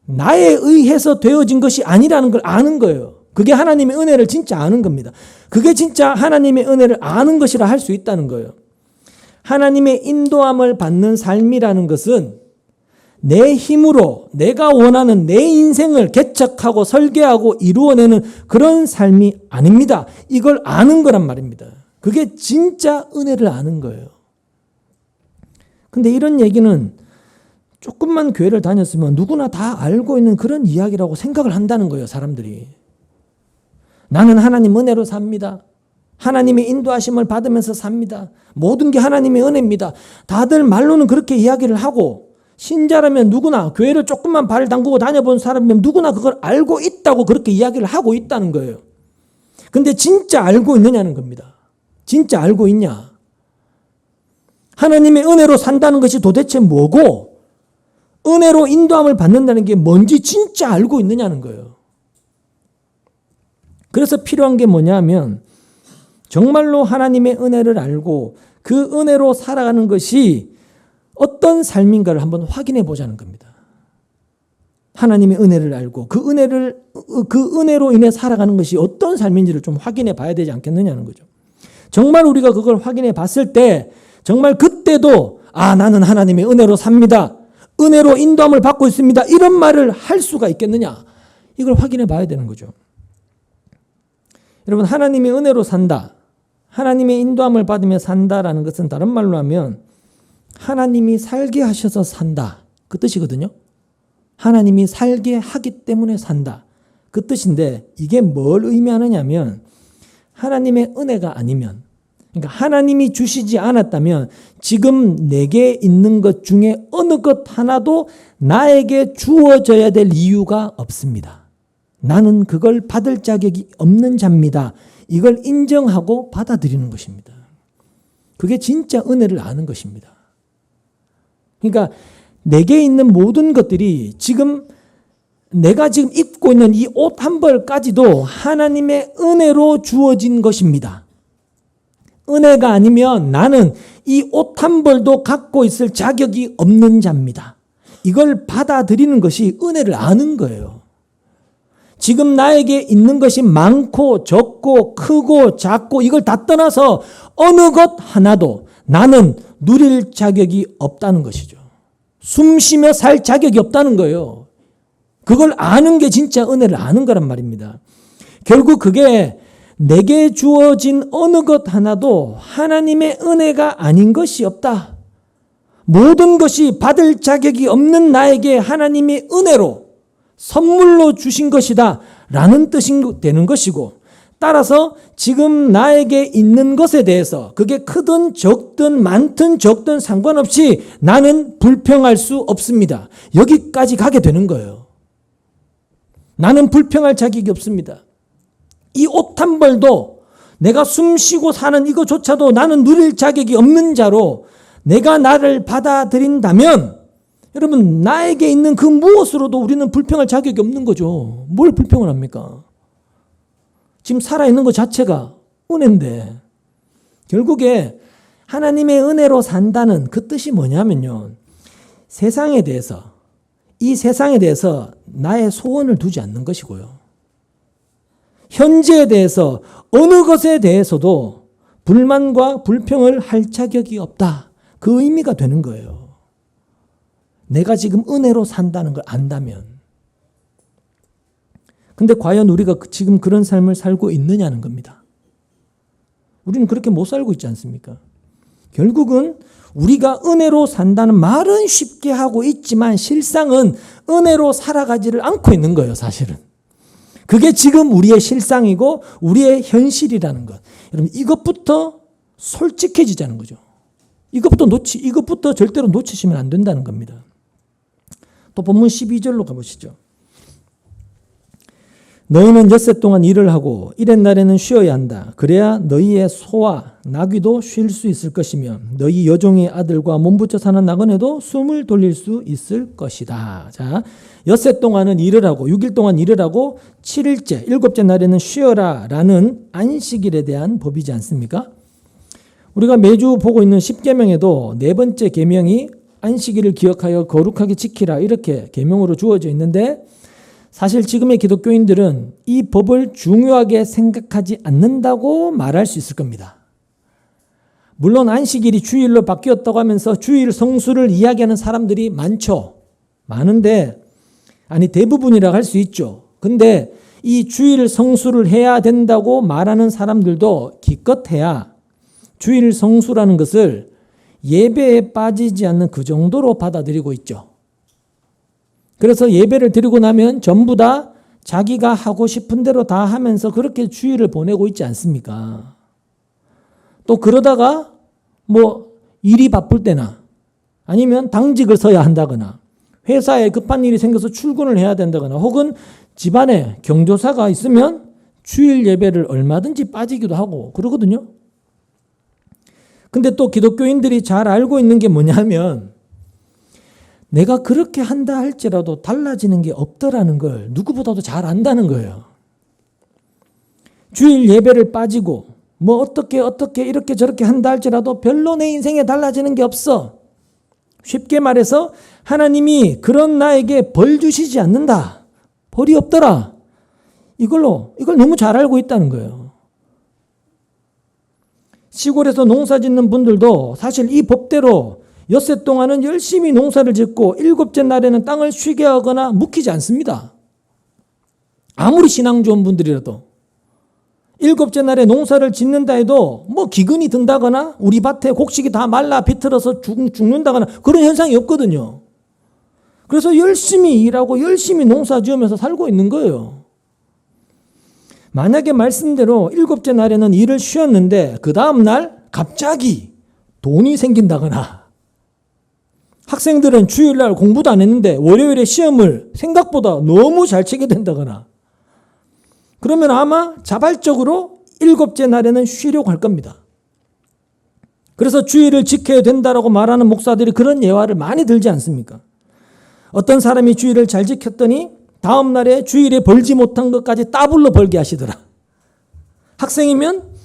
나에 의해서 되어진 것이 아니라는 걸 아는 거예요. 그게 하나님의 은혜를 진짜 아는 겁니다. 그게 진짜 하나님의 은혜를 아는 것이라 할 수 있다는 거예요. 하나님의 인도함을 받는 삶이라는 것은 내 힘으로 내가 원하는 내 인생을 개척하고 설계하고 이루어내는 그런 삶이 아닙니다. 이걸 아는 거란 말입니다. 그게 진짜 은혜를 아는 거예요. 근데 이런 얘기는 조금만 교회를 다녔으면 누구나 다 알고 있는 그런 이야기라고 생각을 한다는 거예요, 사람들이. 나는 하나님 은혜로 삽니다. 하나님의 인도하심을 받으면서 삽니다. 모든 게 하나님의 은혜입니다. 다들 말로는 그렇게 이야기를 하고 신자라면 누구나 교회를 조금만 발을 담그고 다녀본 사람이면 누구나 그걸 알고 있다고 그렇게 이야기를 하고 있다는 거예요. 근데 진짜 알고 있느냐는 겁니다. 진짜 알고 있냐? 하나님의 은혜로 산다는 것이 도대체 뭐고 은혜로 인도함을 받는다는 게 뭔지 진짜 알고 있느냐는 거예요. 그래서 필요한 게 뭐냐면 정말로 하나님의 은혜를 알고 그 은혜로 살아가는 것이 어떤 삶인가를 한번 확인해 보자는 겁니다. 하나님의 은혜를 알고 그 은혜로 인해 살아가는 것이 어떤 삶인지를 좀 확인해 봐야 되지 않겠느냐는 거죠. 정말 우리가 그걸 확인해 봤을 때 정말 그때도 나는 하나님의 은혜로 삽니다. 은혜로 인도함을 받고 있습니다. 이런 말을 할 수가 있겠느냐? 이걸 확인해 봐야 되는 거죠. 여러분 하나님의 은혜로 산다. 하나님의 인도함을 받으며 산다라는 것은 다른 말로 하면 하나님이 살게 하셔서 산다. 그 뜻이거든요. 하나님이 살게 하기 때문에 산다. 그 뜻인데 이게 뭘 의미하느냐면 하나님의 은혜가 아니면 그러니까 하나님이 주시지 않았다면 지금 내게 있는 것 중에 어느 것 하나도 나에게 주어져야 될 이유가 없습니다. 나는 그걸 받을 자격이 없는 자입니다. 이걸 인정하고 받아들이는 것입니다. 그게 진짜 은혜를 아는 것입니다. 그러니까 내게 있는 모든 것들이 내가 지금 입고 있는 이 옷 한 벌까지도 하나님의 은혜로 주어진 것입니다. 은혜가 아니면 나는 이 옷 한 벌도 갖고 있을 자격이 없는 자입니다. 이걸 받아들이는 것이 은혜를 아는 거예요. 지금 나에게 있는 것이 많고 적고 크고 작고 이걸 다 떠나서 어느 것 하나도 나는 누릴 자격이 없다는 것이죠. 숨 쉬며 살 자격이 없다는 거예요. 그걸 아는 게 진짜 은혜를 아는 거란 말입니다. 결국 그게 내게 주어진 어느 것 하나도 하나님의 은혜가 아닌 것이 없다. 모든 것이 받을 자격이 없는 나에게 하나님의 은혜로 선물로 주신 것이다 라는 뜻이 되는 것이고 따라서 지금 나에게 있는 것에 대해서 그게 크든 적든 많든 적든 상관없이 나는 불평할 수 없습니다. 여기까지 가게 되는 거예요. 나는 불평할 자격이 없습니다. 이 옷 한 벌도 내가 숨 쉬고 사는 이거조차도 나는 누릴 자격이 없는 자로 내가 나를 받아들인다면 여러분 나에게 있는 그 무엇으로도 우리는 불평할 자격이 없는 거죠. 뭘 불평을 합니까? 지금 살아있는 것 자체가 은혜인데 결국에 하나님의 은혜로 산다는 그 뜻이 뭐냐면요. 세상에 대해서 이 세상에 대해서 나의 소원을 두지 않는 것이고요. 현재에 대해서 어느 것에 대해서도 불만과 불평을 할 자격이 없다. 그 의미가 되는 거예요. 내가 지금 은혜로 산다는 걸 안다면 근데 과연 우리가 지금 그런 삶을 살고 있느냐는 겁니다. 우리는 그렇게 못 살고 있지 않습니까? 결국은 우리가 은혜로 산다는 말은 쉽게 하고 있지만 실상은 은혜로 살아가지를 않고 있는 거예요, 사실은. 그게 지금 우리의 실상이고 우리의 현실이라는 것. 여러분, 이것부터 솔직해지자는 거죠. 이것부터 절대로 놓치시면 안 된다는 겁니다. 또 본문 12절로 가보시죠. 너희는 엿새 동안 일을 하고 이렛 날에는 쉬어야 한다. 그래야 너희의 소와 나귀도 쉴 수 있을 것이며 너희 여종의 아들과 몸붙여 사는 나그네도 숨을 돌릴 수 있을 것이다. 자, 엿새 동안은 일을 하고 6일 동안 일을 하고 7일째, 7째 날에는 쉬어라 라는 안식일에 대한 법이지 않습니까? 우리가 매주 보고 있는 10계명에도 네 번째 계명이 안식일을 기억하여 거룩하게 지키라 이렇게 계명으로 주어져 있는데 사실 지금의 기독교인들은 이 법을 중요하게 생각하지 않는다고 말할 수 있을 겁니다. 물론 안식일이 주일로 바뀌었다고 하면서 주일 성수를 이야기하는 사람들이 많은데 아니 대부분이라고 할 수 있죠. 근데 이 주일 성수를 해야 된다고 말하는 사람들도 기껏해야 주일 성수라는 것을 예배에 빠지지 않는 그 정도로 받아들이고 있죠. 그래서 예배를 드리고 나면 전부 다 자기가 하고 싶은 대로 다 하면서 그렇게 주일을 보내고 있지 않습니까? 또 그러다가 일이 바쁠 때나 아니면 당직을 서야 한다거나 회사에 급한 일이 생겨서 출근을 해야 된다거나 혹은 집안에 경조사가 있으면 주일 예배를 얼마든지 빠지기도 하고 그러거든요. 근데 또 기독교인들이 잘 알고 있는 게 뭐냐면 내가 그렇게 한다 할지라도 달라지는 게 없더라는 걸 누구보다도 잘 안다는 거예요. 주일 예배를 빠지고 어떻게 이렇게 저렇게 한다 할지라도 별로 내 인생에 달라지는 게 없어. 쉽게 말해서 하나님이 그런 나에게 벌 주시지 않는다. 벌이 없더라. 이걸 너무 잘 알고 있다는 거예요. 시골에서 농사 짓는 분들도 사실 이 법대로 엿새 동안은 열심히 농사를 짓고 7째 날에는 땅을 쉬게 하거나 묵히지 않습니다. 아무리 신앙 좋은 분들이라도 7째 날에 농사를 짓는다 해도 기근이 든다거나 우리 밭에 곡식이 다 말라 비틀어서 죽는다거나 그런 현상이 없거든요. 그래서 열심히 일하고 열심히 농사 지으면서 살고 있는 거예요. 만약에 말씀대로 7째 날에는 일을 쉬었는데 그 다음 날 갑자기 돈이 생긴다거나 학생들은 주일날 공부도 안 했는데 월요일에 시험을 생각보다 너무 잘 치게 된다거나 그러면 아마 자발적으로 7째 날에는 쉬려고 할 겁니다. 그래서 주일을 지켜야 된다라고 말하는 목사들이 그런 예화를 많이 들지 않습니까? 어떤 사람이 주일을 잘 지켰더니 다음 날에 주일에 벌지 못한 것까지 따블로 벌게 하시더라. 학생이면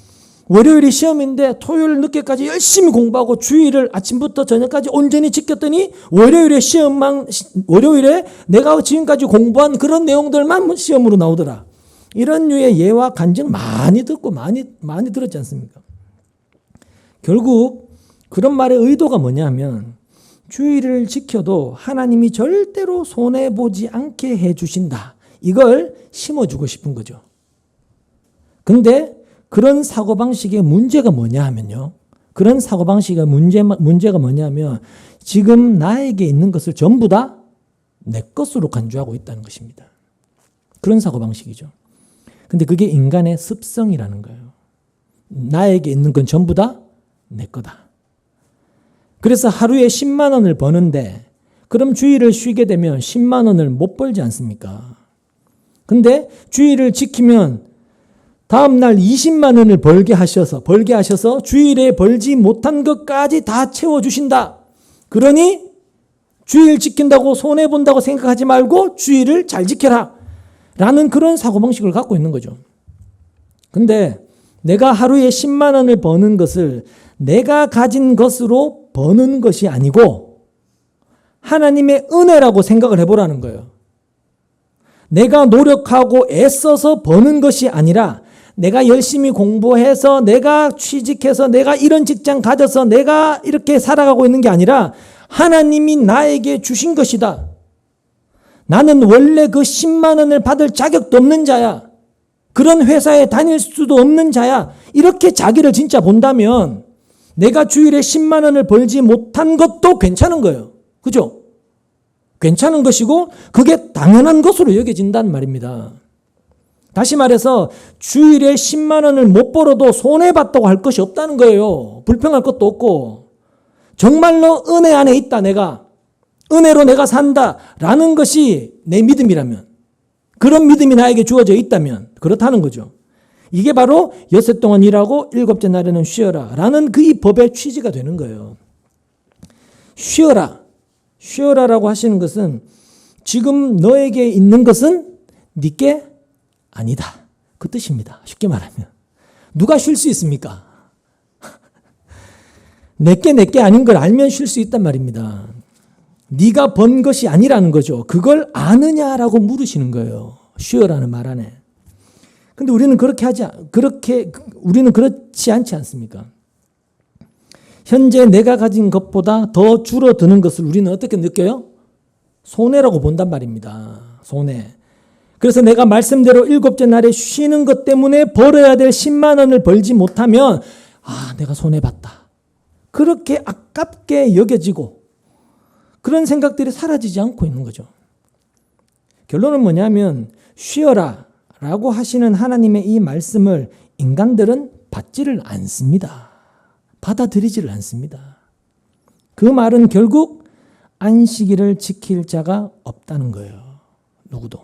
월요일이 시험인데 토요일 늦게까지 열심히 공부하고 주일을 아침부터 저녁까지 온전히 지켰더니 월요일에 내가 지금까지 공부한 그런 내용들만 시험으로 나오더라. 이런 류의 예와 간증 많이 듣고 많이 들었지 않습니까? 결국 그런 말의 의도가 뭐냐면 주일을 지켜도 하나님이 절대로 손해보지 않게 해주신다. 이걸 심어주고 싶은 거죠. 근데 그런 사고방식의 문제가 뭐냐 하면요. 그런 사고방식의 문제가 뭐냐면 지금 나에게 있는 것을 전부 다 내 것으로 간주하고 있다는 것입니다. 그런 사고방식이죠. 근데 그게 인간의 습성이라는 거예요. 나에게 있는 건 전부 다 내 거다. 그래서 하루에 10만 원을 버는데 그럼 주일을 쉬게 되면 10만 원을 못 벌지 않습니까? 근데 주일을 지키면 다음 날 20만 원을 벌게 하셔서 주일에 벌지 못한 것까지 다 채워주신다. 그러니 주일 지킨다고 손해본다고 생각하지 말고 주일을 잘 지켜라. 라는 그런 사고방식을 갖고 있는 거죠. 근데 내가 하루에 10만 원을 버는 것을 내가 가진 것으로 버는 것이 아니고 하나님의 은혜라고 생각을 해보라는 거예요. 내가 노력하고 애써서 버는 것이 아니라 내가 열심히 공부해서 내가 취직해서 내가 이런 직장 가져서 내가 이렇게 살아가고 있는 게 아니라 하나님이 나에게 주신 것이다. 나는 원래 그 10만 원을 받을 자격도 없는 자야. 그런 회사에 다닐 수도 없는 자야. 이렇게 자기를 진짜 본다면 내가 주일에 10만 원을 벌지 못한 것도 괜찮은 거예요. 그죠? 괜찮은 것이고 그게 당연한 것으로 여겨진단 말입니다. 다시 말해서 주일에 10만 원을 못 벌어도 손해봤다고 할 것이 없다는 거예요. 불평할 것도 없고 정말로 은혜 안에 있다 내가. 은혜로 내가 산다라는 것이 내 믿음이라면, 그런 믿음이 나에게 주어져 있다면 그렇다는 거죠. 이게 바로 엿새 동안 일하고 일곱째 날에는 쉬어라 라는 그 이 법의 취지가 되는 거예요. 쉬어라라고 하시는 것은 지금 너에게 있는 것은 네게 아니다. 그 뜻입니다. 쉽게 말하면. 누가 쉴 수 있습니까? 내게 아닌 걸 알면 쉴 수 있단 말입니다. 네가 번 것이 아니라는 거죠. 그걸 아느냐라고 물으시는 거예요. 쉬어라는 말 안에. 근데 우리는 우리는 그렇지 않지 않습니까? 현재 내가 가진 것보다 더 줄어드는 것을 우리는 어떻게 느껴요? 손해라고 본단 말입니다. 손해. 그래서 내가 말씀대로 일곱째 날에 쉬는 것 때문에 벌어야 될 10만 원을 벌지 못하면 내가 손해봤다. 그렇게 아깝게 여겨지고 그런 생각들이 사라지지 않고 있는 거죠. 결론은 뭐냐면 쉬어라 라고 하시는 하나님의 이 말씀을 인간들은 받지를 않습니다. 받아들이지를 않습니다. 그 말은 결국 안식일을 지킬 자가 없다는 거예요. 누구도.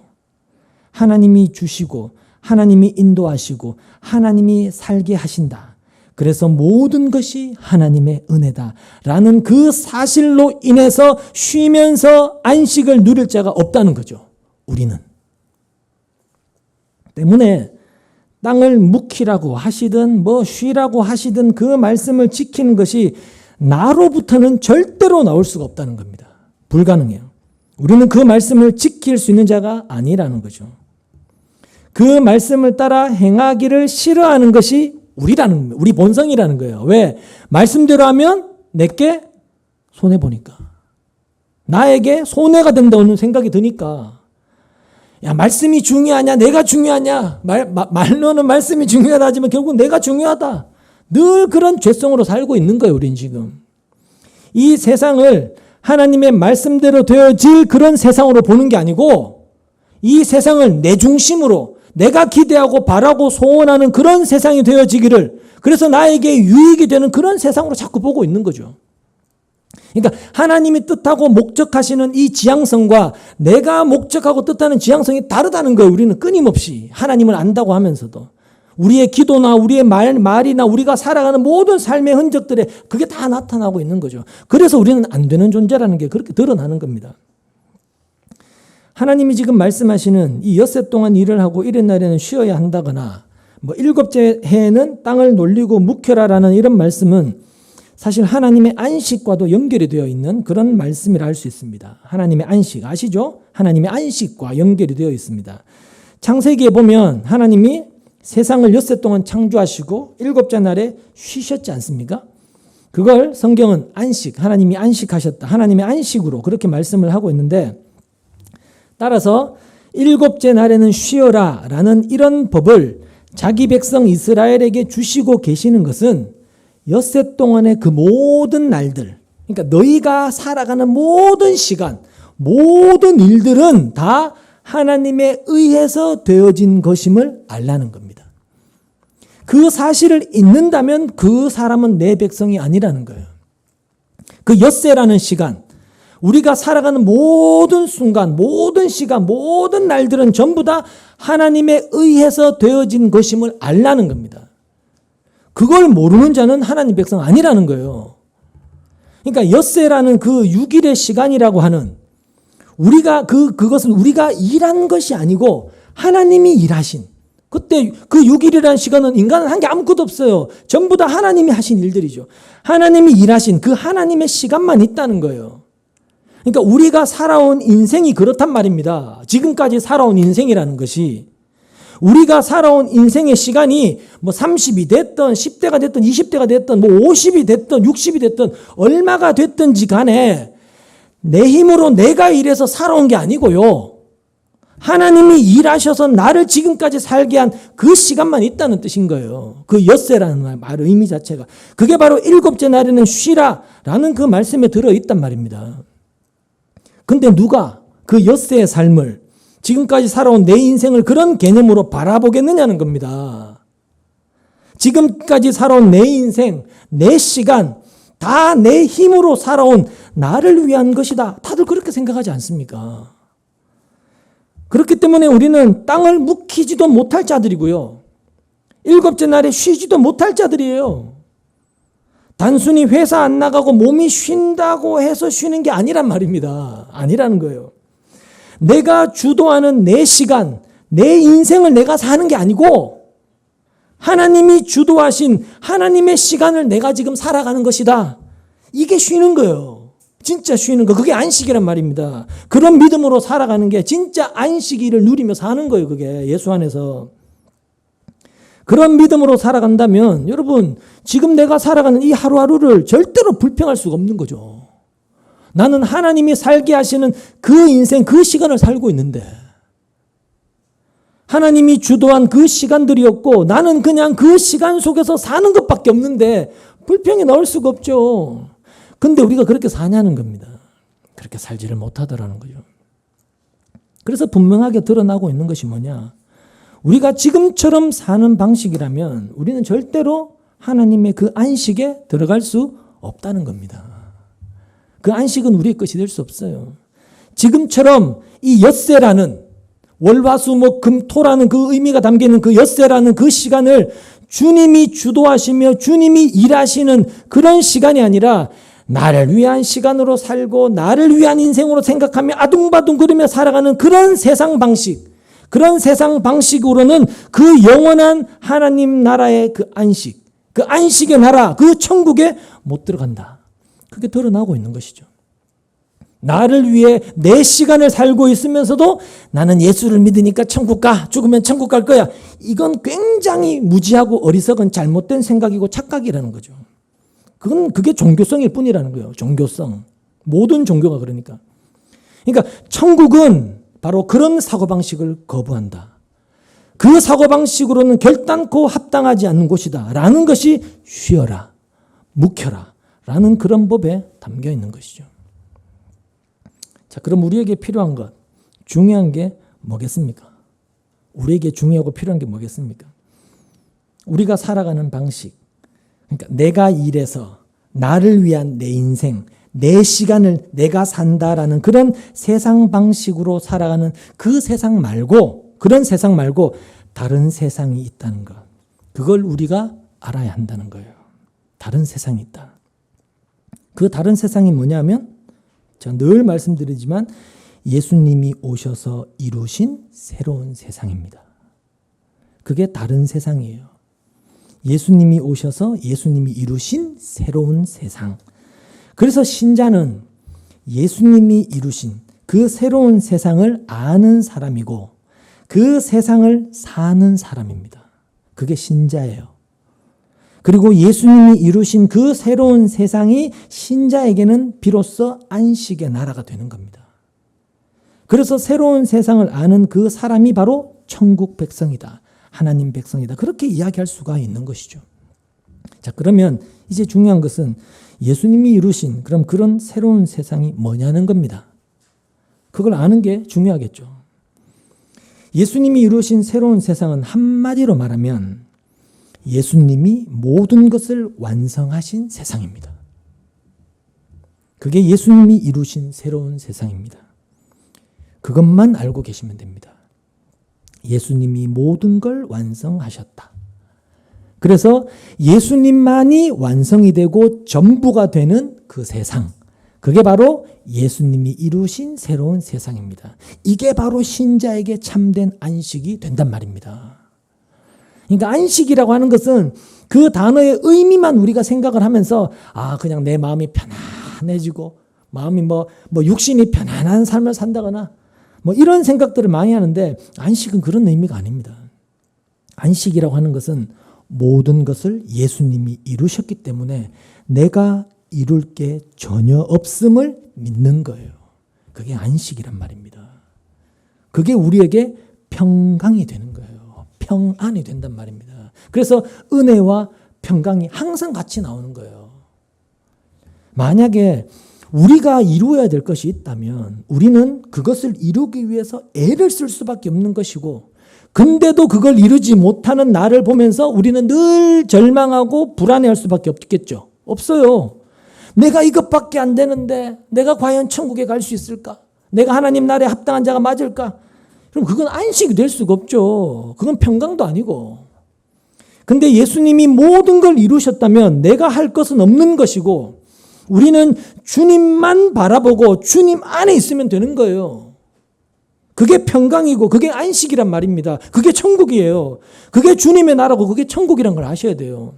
하나님이 주시고 하나님이 인도하시고 하나님이 살게 하신다. 그래서 모든 것이 하나님의 은혜다라는 그 사실로 인해서 쉬면서 안식을 누릴 자가 없다는 거죠. 우리는. 때문에 땅을 묵히라고 하시든 쉬라고 하시든 그 말씀을 지키는 것이 나로부터는 절대로 나올 수가 없다는 겁니다. 불가능해요. 우리는 그 말씀을 지킬 수 있는 자가 아니라는 거죠. 그 말씀을 따라 행하기를 싫어하는 것이 우리 본성이라는 거예요. 왜? 말씀대로 하면 내게 손해보니까. 나에게 손해가 된다는 생각이 드니까. 야, 말씀이 중요하냐? 내가 중요하냐? 말로는 말씀이 중요하다 하지만 결국 내가 중요하다. 늘 그런 죄성으로 살고 있는 거예요, 우린 지금. 이 세상을 하나님의 말씀대로 되어질 그런 세상으로 보는 게 아니고 이 세상을 내 중심으로 내가 기대하고 바라고 소원하는 그런 세상이 되어지기를, 그래서 나에게 유익이 되는 그런 세상으로 자꾸 보고 있는 거죠. 그러니까 하나님이 뜻하고 목적하시는 이 지향성과 내가 목적하고 뜻하는 지향성이 다르다는 거예요. 우리는 끊임없이 하나님을 안다고 하면서도 우리의 기도나 우리의 말이나 우리가 살아가는 모든 삶의 흔적들에 그게 다 나타나고 있는 거죠. 그래서 우리는 안 되는 존재라는 게 그렇게 드러나는 겁니다. 하나님이 지금 말씀하시는 이 엿새 동안 일을 하고 일의 날에는 쉬어야 한다거나 일곱째 해에는 땅을 놀리고 묵혀라라는 이런 말씀은 사실 하나님의 안식과도 연결이 되어 있는 그런 말씀이라 할 수 있습니다. 하나님의 안식 아시죠? 하나님의 안식과 연결이 되어 있습니다. 창세기에 보면 하나님이 세상을 엿새 동안 창조하시고 일곱째 날에 쉬셨지 않습니까? 그걸 성경은 안식, 하나님이 안식하셨다. 하나님의 안식으로 그렇게 말씀을 하고 있는데, 따라서 일곱째 날에는 쉬어라 라는 이런 법을 자기 백성 이스라엘에게 주시고 계시는 것은 엿새 동안의 그 모든 날들, 그러니까 너희가 살아가는 모든 시간, 모든 일들은 다 하나님에 의해서 되어진 것임을 알라는 겁니다. 그 사실을 잊는다면 그 사람은 내 백성이 아니라는 거예요. 그 엿새라는 시간, 우리가 살아가는 모든 순간, 모든 시간, 모든 날들은 전부 다 하나님에 의해서 되어진 것임을 알라는 겁니다. 그걸 모르는 자는 하나님 백성 아니라는 거예요. 그러니까 엿새라는 그 6일의 시간이라고 하는, 우리가 그것은 우리가 일한 것이 아니고 하나님이 일하신, 그때 그 6일이라는 시간은 인간은 한 게 아무것도 없어요. 전부 다 하나님이 하신 일들이죠. 하나님이 일하신 그 하나님의 시간만 있다는 거예요. 그러니까 우리가 살아온 인생이 그렇단 말입니다. 지금까지 살아온 인생이라는 것이, 우리가 살아온 인생의 시간이 30이 됐든 10대가 됐든 20대가 됐든 50이 됐든 60이 됐든 얼마가 됐든지 간에 내 힘으로 내가 일해서 살아온 게 아니고요. 하나님이 일하셔서 나를 지금까지 살게 한 그 시간만 있다는 뜻인 거예요. 그 엿새라는 말 의미 자체가. 그게 바로 일곱째 날에는 쉬라라는 그 말씀에 들어있단 말입니다. 근데 누가 그 엿새의 삶을 지금까지 살아온 내 인생을 그런 개념으로 바라보겠느냐는 겁니다. 지금까지 살아온 내 인생, 내 시간 다 내 힘으로 살아온 나를 위한 것이다. 다들 그렇게 생각하지 않습니까? 그렇기 때문에 우리는 땅을 묵히지도 못할 자들이고요. 일곱째 날에 쉬지도 못할 자들이에요. 단순히 회사 안 나가고 몸이 쉰다고 해서 쉬는 게 아니란 말입니다. 아니라는 거예요. 내가 주도하는 내 시간, 내 인생을 내가 사는 게 아니고 하나님이 주도하신 하나님의 시간을 내가 지금 살아가는 것이다. 이게 쉬는 거예요. 진짜 쉬는 거. 그게 안식이란 말입니다. 그런 믿음으로 살아가는 게 진짜 안식일을 누리며 사는 거예요. 그게 예수 안에서. 그런 믿음으로 살아간다면 여러분 지금 내가 살아가는 이 하루하루를 절대로 불평할 수가 없는 거죠. 나는 하나님이 살게 하시는 그 인생, 그 시간을 살고 있는데 하나님이 주도한 그 시간들이었고 나는 그냥 그 시간 속에서 사는 것밖에 없는데 불평이 나올 수가 없죠. 근데 우리가 그렇게 사냐는 겁니다. 그렇게 살지를 못하더라는 거죠. 그래서 분명하게 드러나고 있는 것이 뭐냐? 우리가 지금처럼 사는 방식이라면 우리는 절대로 하나님의 그 안식에 들어갈 수 없다는 겁니다. 그 안식은 우리의 것이 될 수 없어요. 지금처럼 이 엿새라는 월화수목금토라는 그 의미가 담겨있는 그 엿새라는 그 시간을 주님이 주도하시며 주님이 일하시는 그런 시간이 아니라 나를 위한 시간으로 살고 나를 위한 인생으로 생각하며 아둥바둥거리며 살아가는 그런 세상 방식, 그런 세상 방식으로는 그 영원한 하나님 나라의 그 안식, 그 안식의 나라, 그 천국에 못 들어간다. 그게 드러나고 있는 것이죠. 나를 위해 내 시간을 살고 있으면서도 나는 예수를 믿으니까 천국 가, 죽으면 천국 갈 거야. 이건 굉장히 무지하고 어리석은 잘못된 생각이고 착각이라는 거죠. 그게 종교성일 뿐이라는 거예요. 종교성. 모든 종교가 그러니까. 그러니까 천국은 바로 그런 사고방식을 거부한다. 그 사고방식으로는 결단코 합당하지 않는 곳이다. 라는 것이 쉬어라, 묵혀라 라는 그런 법에 담겨 있는 것이죠. 자, 그럼 우리에게 필요한 것, 중요한 게 뭐겠습니까? 우리에게 중요하고 필요한 게 뭐겠습니까? 우리가 살아가는 방식. 그러니까 내가 일해서 나를 위한 내 인생, 내 시간을 내가 산다라는 그런 세상 방식으로 살아가는 그 세상 말고, 그런 세상 말고 다른 세상이 있다는 것. 그걸 우리가 알아야 한다는 거예요. 다른 세상이 있다. 그 다른 세상이 뭐냐면 제가 늘 말씀드리지만 예수님이 오셔서 이루신 새로운 세상입니다. 그게 다른 세상이에요. 예수님이 오셔서 예수님이 이루신 새로운 세상. 그래서 신자는 예수님이 이루신 그 새로운 세상을 아는 사람이고 그 세상을 사는 사람입니다. 그게 신자예요. 그리고 예수님이 이루신 그 새로운 세상이 신자에게는 비로소 안식의 나라가 되는 겁니다. 그래서 새로운 세상을 아는 그 사람이 바로 천국 백성이다. 하나님 백성이다. 그렇게 이야기할 수가 있는 것이죠. 자, 그러면 이제 중요한 것은 예수님이 이루신 그런 새로운 세상이 뭐냐는 겁니다. 그걸 아는 게 중요하겠죠. 예수님이 이루신 새로운 세상은 한마디로 말하면 예수님이 모든 것을 완성하신 세상입니다. 그게 예수님이 이루신 새로운 세상입니다. 그것만 알고 계시면 됩니다. 예수님이 모든 걸 완성하셨다. 그래서 예수님만이 완성이 되고 전부가 되는 그 세상, 그게 바로 예수님이 이루신 새로운 세상입니다. 이게 바로 신자에게 참된 안식이 된단 말입니다. 그러니까 안식이라고 하는 것은 그 단어의 의미만 우리가 생각을 하면서 그냥 내 마음이 편안해지고 마음이 육신이 편안한 삶을 산다거나 이런 생각들을 많이 하는데 안식은 그런 의미가 아닙니다. 안식이라고 하는 것은 모든 것을 예수님이 이루셨기 때문에 내가 이룰 게 전혀 없음을 믿는 거예요. 그게 안식이란 말입니다. 그게 우리에게 평강이 되는 거예요. 평안이 된단 말입니다. 그래서 은혜와 평강이 항상 같이 나오는 거예요. 만약에 우리가 이루어야 될 것이 있다면 우리는 그것을 이루기 위해서 애를 쓸 수밖에 없는 것이고, 근데도 그걸 이루지 못하는 나를 보면서 우리는 늘 절망하고 불안해할 수밖에 없겠죠. 없어요. 내가 이것밖에 안 되는데 내가 과연 천국에 갈 수 있을까? 내가 하나님 나라에 합당한 자가 맞을까? 그럼 그건 안식이 될 수가 없죠. 그건 평강도 아니고. 근데 예수님이 모든 걸 이루셨다면 내가 할 것은 없는 것이고, 우리는 주님만 바라보고 주님 안에 있으면 되는 거예요. 그게 평강이고 그게 안식이란 말입니다. 그게 천국이에요. 그게 주님의 나라고 그게 천국이란 걸 아셔야 돼요.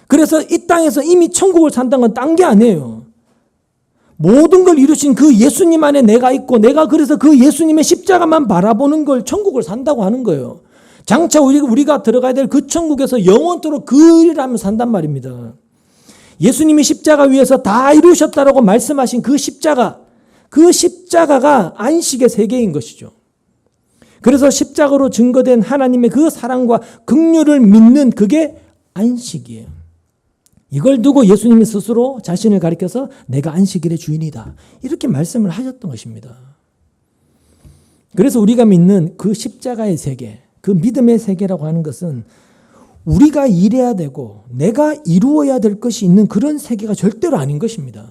그래서 이 땅에서 이미 천국을 산다는 건 딴 게 아니에요. 모든 걸 이루신 그 예수님 안에 내가 있고, 내가 그래서 그 예수님의 십자가만 바라보는 걸 천국을 산다고 하는 거예요. 장차 우리가 들어가야 될 그 천국에서 영원토록 그 일을 하며 산단 말입니다. 예수님이 십자가 위에서 다 이루셨다라고 말씀하신 그 십자가가 안식의 세계인 것이죠. 그래서 십자가로 증거된 하나님의 그 사랑과 긍휼을 믿는 그게 안식이에요. 이걸 두고 예수님이 스스로 자신을 가리켜서 내가 안식일의 주인이다, 이렇게 말씀을 하셨던 것입니다. 그래서 우리가 믿는 그 십자가의 세계, 그 믿음의 세계라고 하는 것은 우리가 일해야 되고 내가 이루어야 될 것이 있는 그런 세계가 절대로 아닌 것입니다.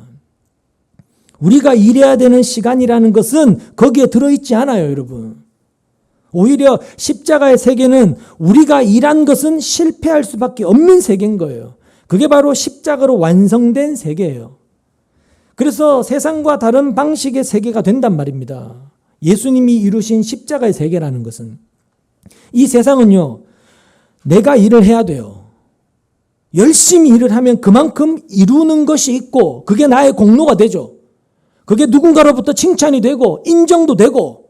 우리가 일해야 되는 시간이라는 것은 거기에 들어있지 않아요, 여러분. 오히려 십자가의 세계는 우리가 일한 것은 실패할 수밖에 없는 세계인 거예요. 그게 바로 십자가로 완성된 세계예요. 그래서 세상과 다른 방식의 세계가 된단 말입니다. 예수님이 이루신 십자가의 세계라는 것은. 이 세상은요, 내가 일을 해야 돼요. 열심히 일을 하면 그만큼 이루는 것이 있고 그게 나의 공로가 되죠. 그게 누군가로부터 칭찬이 되고 인정도 되고,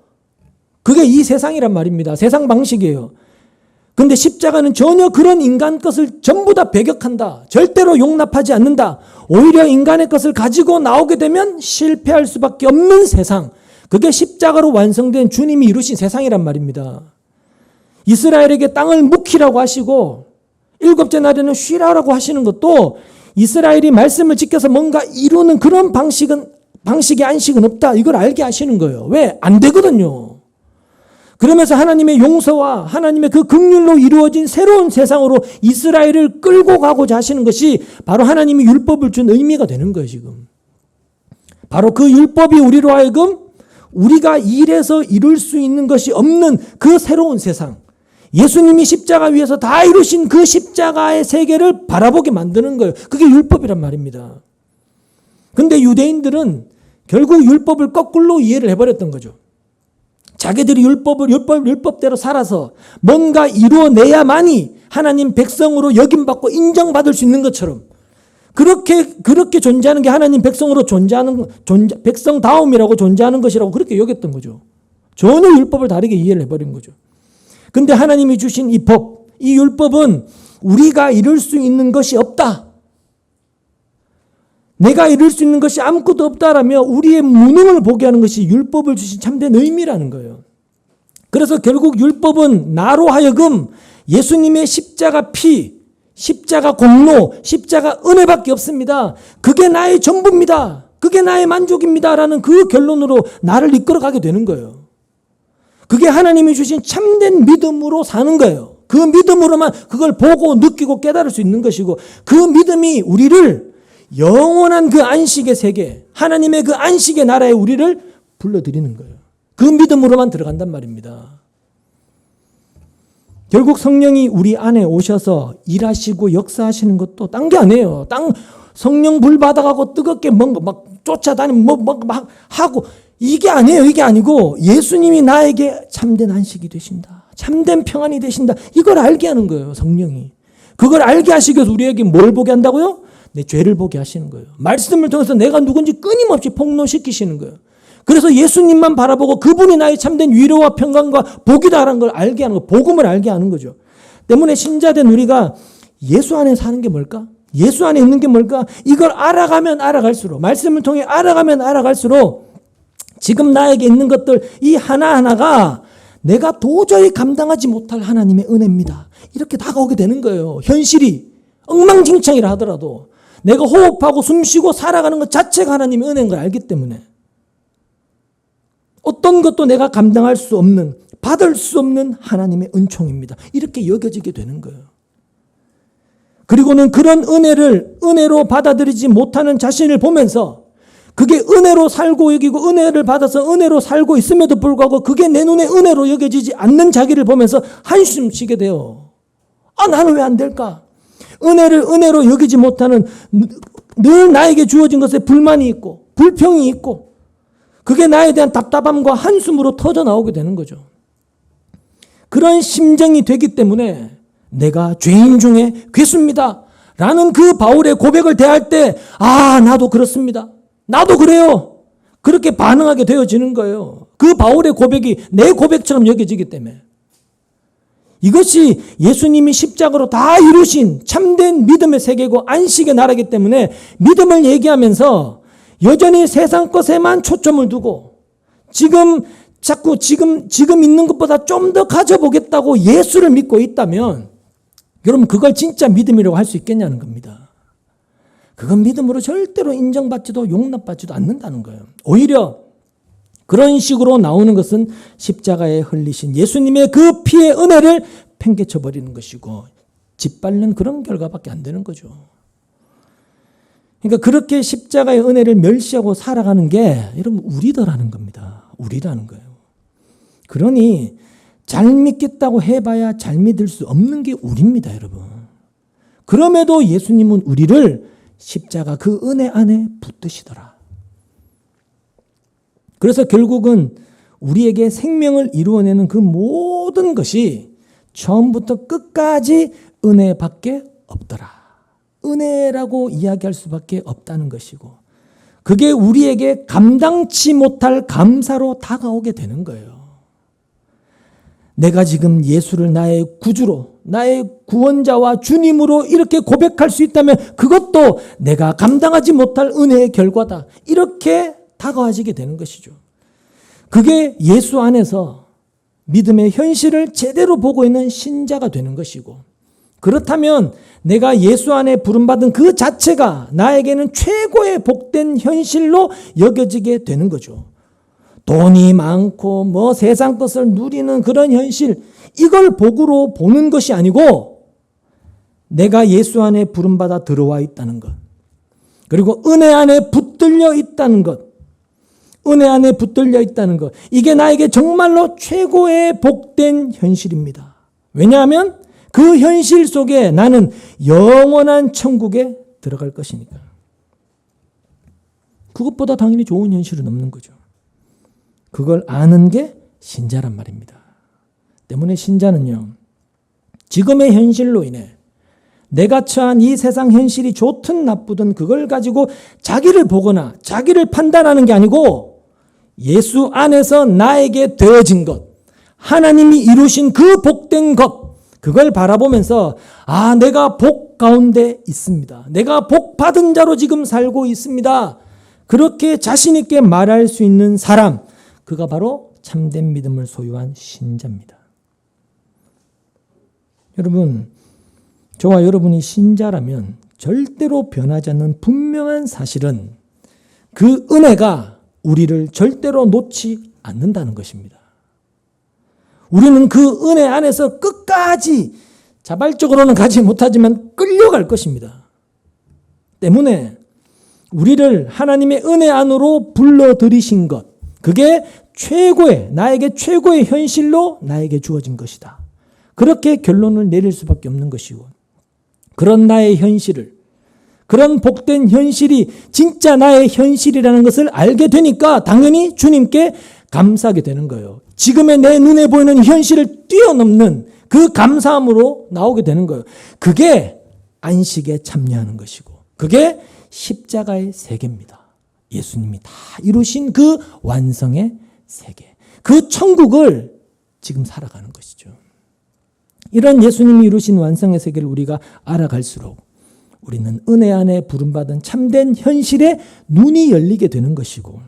그게 이 세상이란 말입니다. 세상 방식이에요. 근데 십자가는 전혀 그런 인간 것을 전부 다 배격한다. 절대로 용납하지 않는다. 오히려 인간의 것을 가지고 나오게 되면 실패할 수밖에 없는 세상. 그게 십자가로 완성된 주님이 이루신 세상이란 말입니다. 이스라엘에게 땅을 묵히라고 하시고 7째 날에는 쉬라고 하시는 것도 이스라엘이 말씀을 지켜서 뭔가 이루는 그런 방식의 안식은 없다, 이걸 알게 하시는 거예요. 왜? 안 되거든요. 그러면서 하나님의 용서와 하나님의 그 긍휼로 이루어진 새로운 세상으로 이스라엘을 끌고 가고자 하시는 것이 바로 하나님이 율법을 준 의미가 되는 거예요, 지금. 바로 그 율법이 우리로 하여금 우리가 일해서 이룰 수 있는 것이 없는 그 새로운 세상, 예수님이 십자가 위에서 다 이루신 그 십자가의 세계를 바라보게 만드는 거예요. 그게 율법이란 말입니다. 근데 유대인들은 결국 율법을 거꾸로 이해를 해버렸던 거죠. 자기들이 율법대로 살아서 뭔가 이루어내야만이 하나님 백성으로 여김받고 인정받을 수 있는 것처럼, 그렇게 존재하는 게 하나님 백성으로 백성다움이라고 존재하는 것이라고 그렇게 여겼던 거죠. 전혀 율법을 다르게 이해를 해버린 거죠. 근데 하나님이 주신 이 법, 이 율법은 우리가 이룰 수 있는 것이 없다. 내가 이룰 수 있는 것이 아무것도 없다라며 우리의 무능을 보게 하는 것이 율법을 주신 참된 의미라는 거예요. 그래서 결국 율법은 나로 하여금 예수님의 십자가 피, 십자가 공로, 십자가 은혜밖에 없습니다. 그게 나의 전부입니다. 그게 나의 만족입니다. 라는 그 결론으로 나를 이끌어가게 되는 거예요. 그게 하나님이 주신 참된 믿음으로 사는 거예요. 그 믿음으로만 그걸 보고 느끼고 깨달을 수 있는 것이고, 그 믿음이 우리를 영원한 그 안식의 세계, 하나님의 그 안식의 나라에 우리를 불러들이는 거예요. 그 믿음으로만 들어간단 말입니다. 결국 성령이 우리 안에 오셔서 일하시고 역사하시는 것도 딴 게 아니에요. 성령 불 받아가고 뜨겁게 뭔가 막 쫓아다니면 막 하고, 이게 아니에요. 이게 아니고 예수님이 나에게 참된 안식이 되신다, 참된 평안이 되신다, 이걸 알게 하는 거예요, 성령이. 그걸 알게 하시기 위해서 우리에게 뭘 보게 한다고요? 내 죄를 보게 하시는 거예요. 말씀을 통해서 내가 누군지 끊임없이 폭로시키시는 거예요. 그래서 예수님만 바라보고 그분이 나의 참된 위로와 평강과 복이다라는 걸 알게 하는 거, 복음을 알게 하는 거죠. 때문에 신자된 우리가 예수 안에 사는 게 뭘까? 예수 안에 있는 게 뭘까? 이걸 알아가면 알아갈수록, 말씀을 통해 알아가면 알아갈수록 지금 나에게 있는 것들 이 하나하나가 내가 도저히 감당하지 못할 하나님의 은혜입니다. 이렇게 다가오게 되는 거예요. 현실이 엉망진창이라 하더라도 내가 호흡하고 숨쉬고 살아가는 것 자체가 하나님의 은혜인 걸 알기 때문에 어떤 것도 내가 감당할 수 없는, 받을 수 없는 하나님의 은총입니다. 이렇게 여겨지게 되는 거예요. 그리고는 그런 은혜로 받아들이지 못하는 자신을 보면서 그게 은혜로 살고 여기고 은혜를 받아서 은혜로 살고 있음에도 불구하고 그게 내 눈에 은혜로 여겨지지 않는 자기를 보면서 한숨 쉬게 돼요. 나는 왜 안 될까? 은혜를 은혜로 여기지 못하는, 늘 나에게 주어진 것에 불만이 있고 불평이 있고 그게 나에 대한 답답함과 한숨으로 터져 나오게 되는 거죠. 그런 심정이 되기 때문에 내가 죄인 중에 괴수입니다 라는 그 바울의 고백을 대할 때 나도 그렇습니다. 나도 그래요. 그렇게 반응하게 되어지는 거예요. 그 바울의 고백이 내 고백처럼 여겨지기 때문에. 이것이 예수님이 십자가로 다 이루신 참된 믿음의 세계고 안식의 나라이기 때문에 믿음을 얘기하면서 여전히 세상 것에만 초점을 두고 지금 있는 것보다 좀 더 가져보겠다고 예수를 믿고 있다면 여러분 그걸 진짜 믿음이라고 할 수 있겠냐는 겁니다. 그건 믿음으로 절대로 인정받지도 용납받지도 않는다는 거예요. 오히려 그런 식으로 나오는 것은 십자가에 흘리신 예수님의 그 피의 은혜를 팽개쳐 버리는 것이고 짓밟는 그런 결과밖에 안 되는 거죠. 그러니까 그렇게 십자가의 은혜를 멸시하고 살아가는 게 여러분 우리더라는 겁니다. 우리라는 거예요. 그러니 잘 믿겠다고 해봐야 잘 믿을 수 없는 게 우리입니다, 여러분. 그럼에도 예수님은 우리를 십자가 그 은혜 안에 붙드시더라. 그래서 결국은 우리에게 생명을 이루어내는 그 모든 것이 처음부터 끝까지 은혜밖에 없더라. 은혜라고 이야기할 수밖에 없다는 것이고 그게 우리에게 감당치 못할 감사로 다가오게 되는 거예요. 내가 지금 예수를 나의 구주로, 나의 구원자와 주님으로 이렇게 고백할 수 있다면 그것도 내가 감당하지 못할 은혜의 결과다. 이렇게 다가와지게 되는 것이죠. 그게 예수 안에서 믿음의 현실을 제대로 보고 있는 신자가 되는 것이고 그렇다면 내가 예수 안에 부름받은 그 자체가 나에게는 최고의 복된 현실로 여겨지게 되는 거죠. 돈이 많고 세상 것을 누리는 그런 현실, 이걸 복으로 보는 것이 아니고 내가 예수 안에 부름받아 들어와 있다는 것, 그리고 은혜 안에 붙들려 있다는 것, 은혜 안에 붙들려 있다는 것, 이게 나에게 정말로 최고의 복된 현실입니다. 왜냐하면 그 현실 속에 나는 영원한 천국에 들어갈 것이니까. 그것보다 당연히 좋은 현실은 없는 거죠. 그걸 아는 게 신자란 말입니다. 때문에 신자는요, 지금의 현실로 인해 내가 처한 이 세상 현실이 좋든 나쁘든 그걸 가지고 자기를 보거나 자기를 판단하는 게 아니고 예수 안에서 나에게 되어진 것, 하나님이 이루신 그 복된 것, 그걸 바라보면서 내가 복 가운데 있습니다. 내가 복 받은 자로 지금 살고 있습니다. 그렇게 자신 있게 말할 수 있는 사람, 그가 바로 참된 믿음을 소유한 신자입니다. 여러분, 저와 여러분이 신자라면 절대로 변하지 않는 분명한 사실은 그 은혜가 우리를 절대로 놓지 않는다는 것입니다. 우리는 그 은혜 안에서 끝까지 자발적으로는 가지 못하지만 끌려갈 것입니다. 때문에 우리를 하나님의 은혜 안으로 불러들이신 것, 그게 나에게 최고의 현실로 나에게 주어진 것이다. 그렇게 결론을 내릴 수밖에 없는 것이고, 그런 나의 현실을, 그런 복된 현실이 진짜 나의 현실이라는 것을 알게 되니까 당연히 주님께 감사하게 되는 거예요. 지금의 내 눈에 보이는 현실을 뛰어넘는 그 감사함으로 나오게 되는 거예요. 그게 안식에 참여하는 것이고, 그게 십자가의 세계입니다. 예수님이 다 이루신 그 완성의 세계, 그 천국을 지금 살아가는 것이죠. 이런 예수님이 이루신 완성의 세계를 우리가 알아갈수록 우리는 은혜 안에 부름받은 참된 현실에 눈이 열리게 되는 것이고,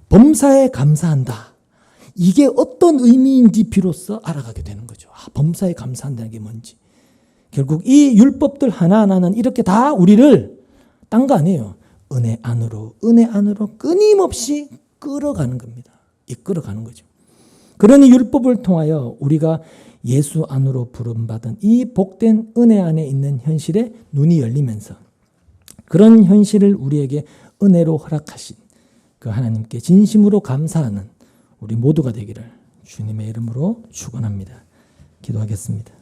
범사에 감사한다. 이게 어떤 의미인지 비로소 알아가게 되는 거죠. 범사에 감사한다는 게 뭔지. 결국 이 율법들 하나하나는 이렇게 다 우리를 딴 거 아니에요. 은혜 안으로 끊임없이 끌어가는 겁니다. 이끌어가는 거죠. 그러니 율법을 통하여 우리가 예수 안으로 부름받은 이 복된 은혜 안에 있는 현실에 눈이 열리면서 그런 현실을 우리에게 은혜로 허락하신 그 하나님께 진심으로 감사하는 우리 모두가 되기를 주님의 이름으로 축원합니다. 기도하겠습니다.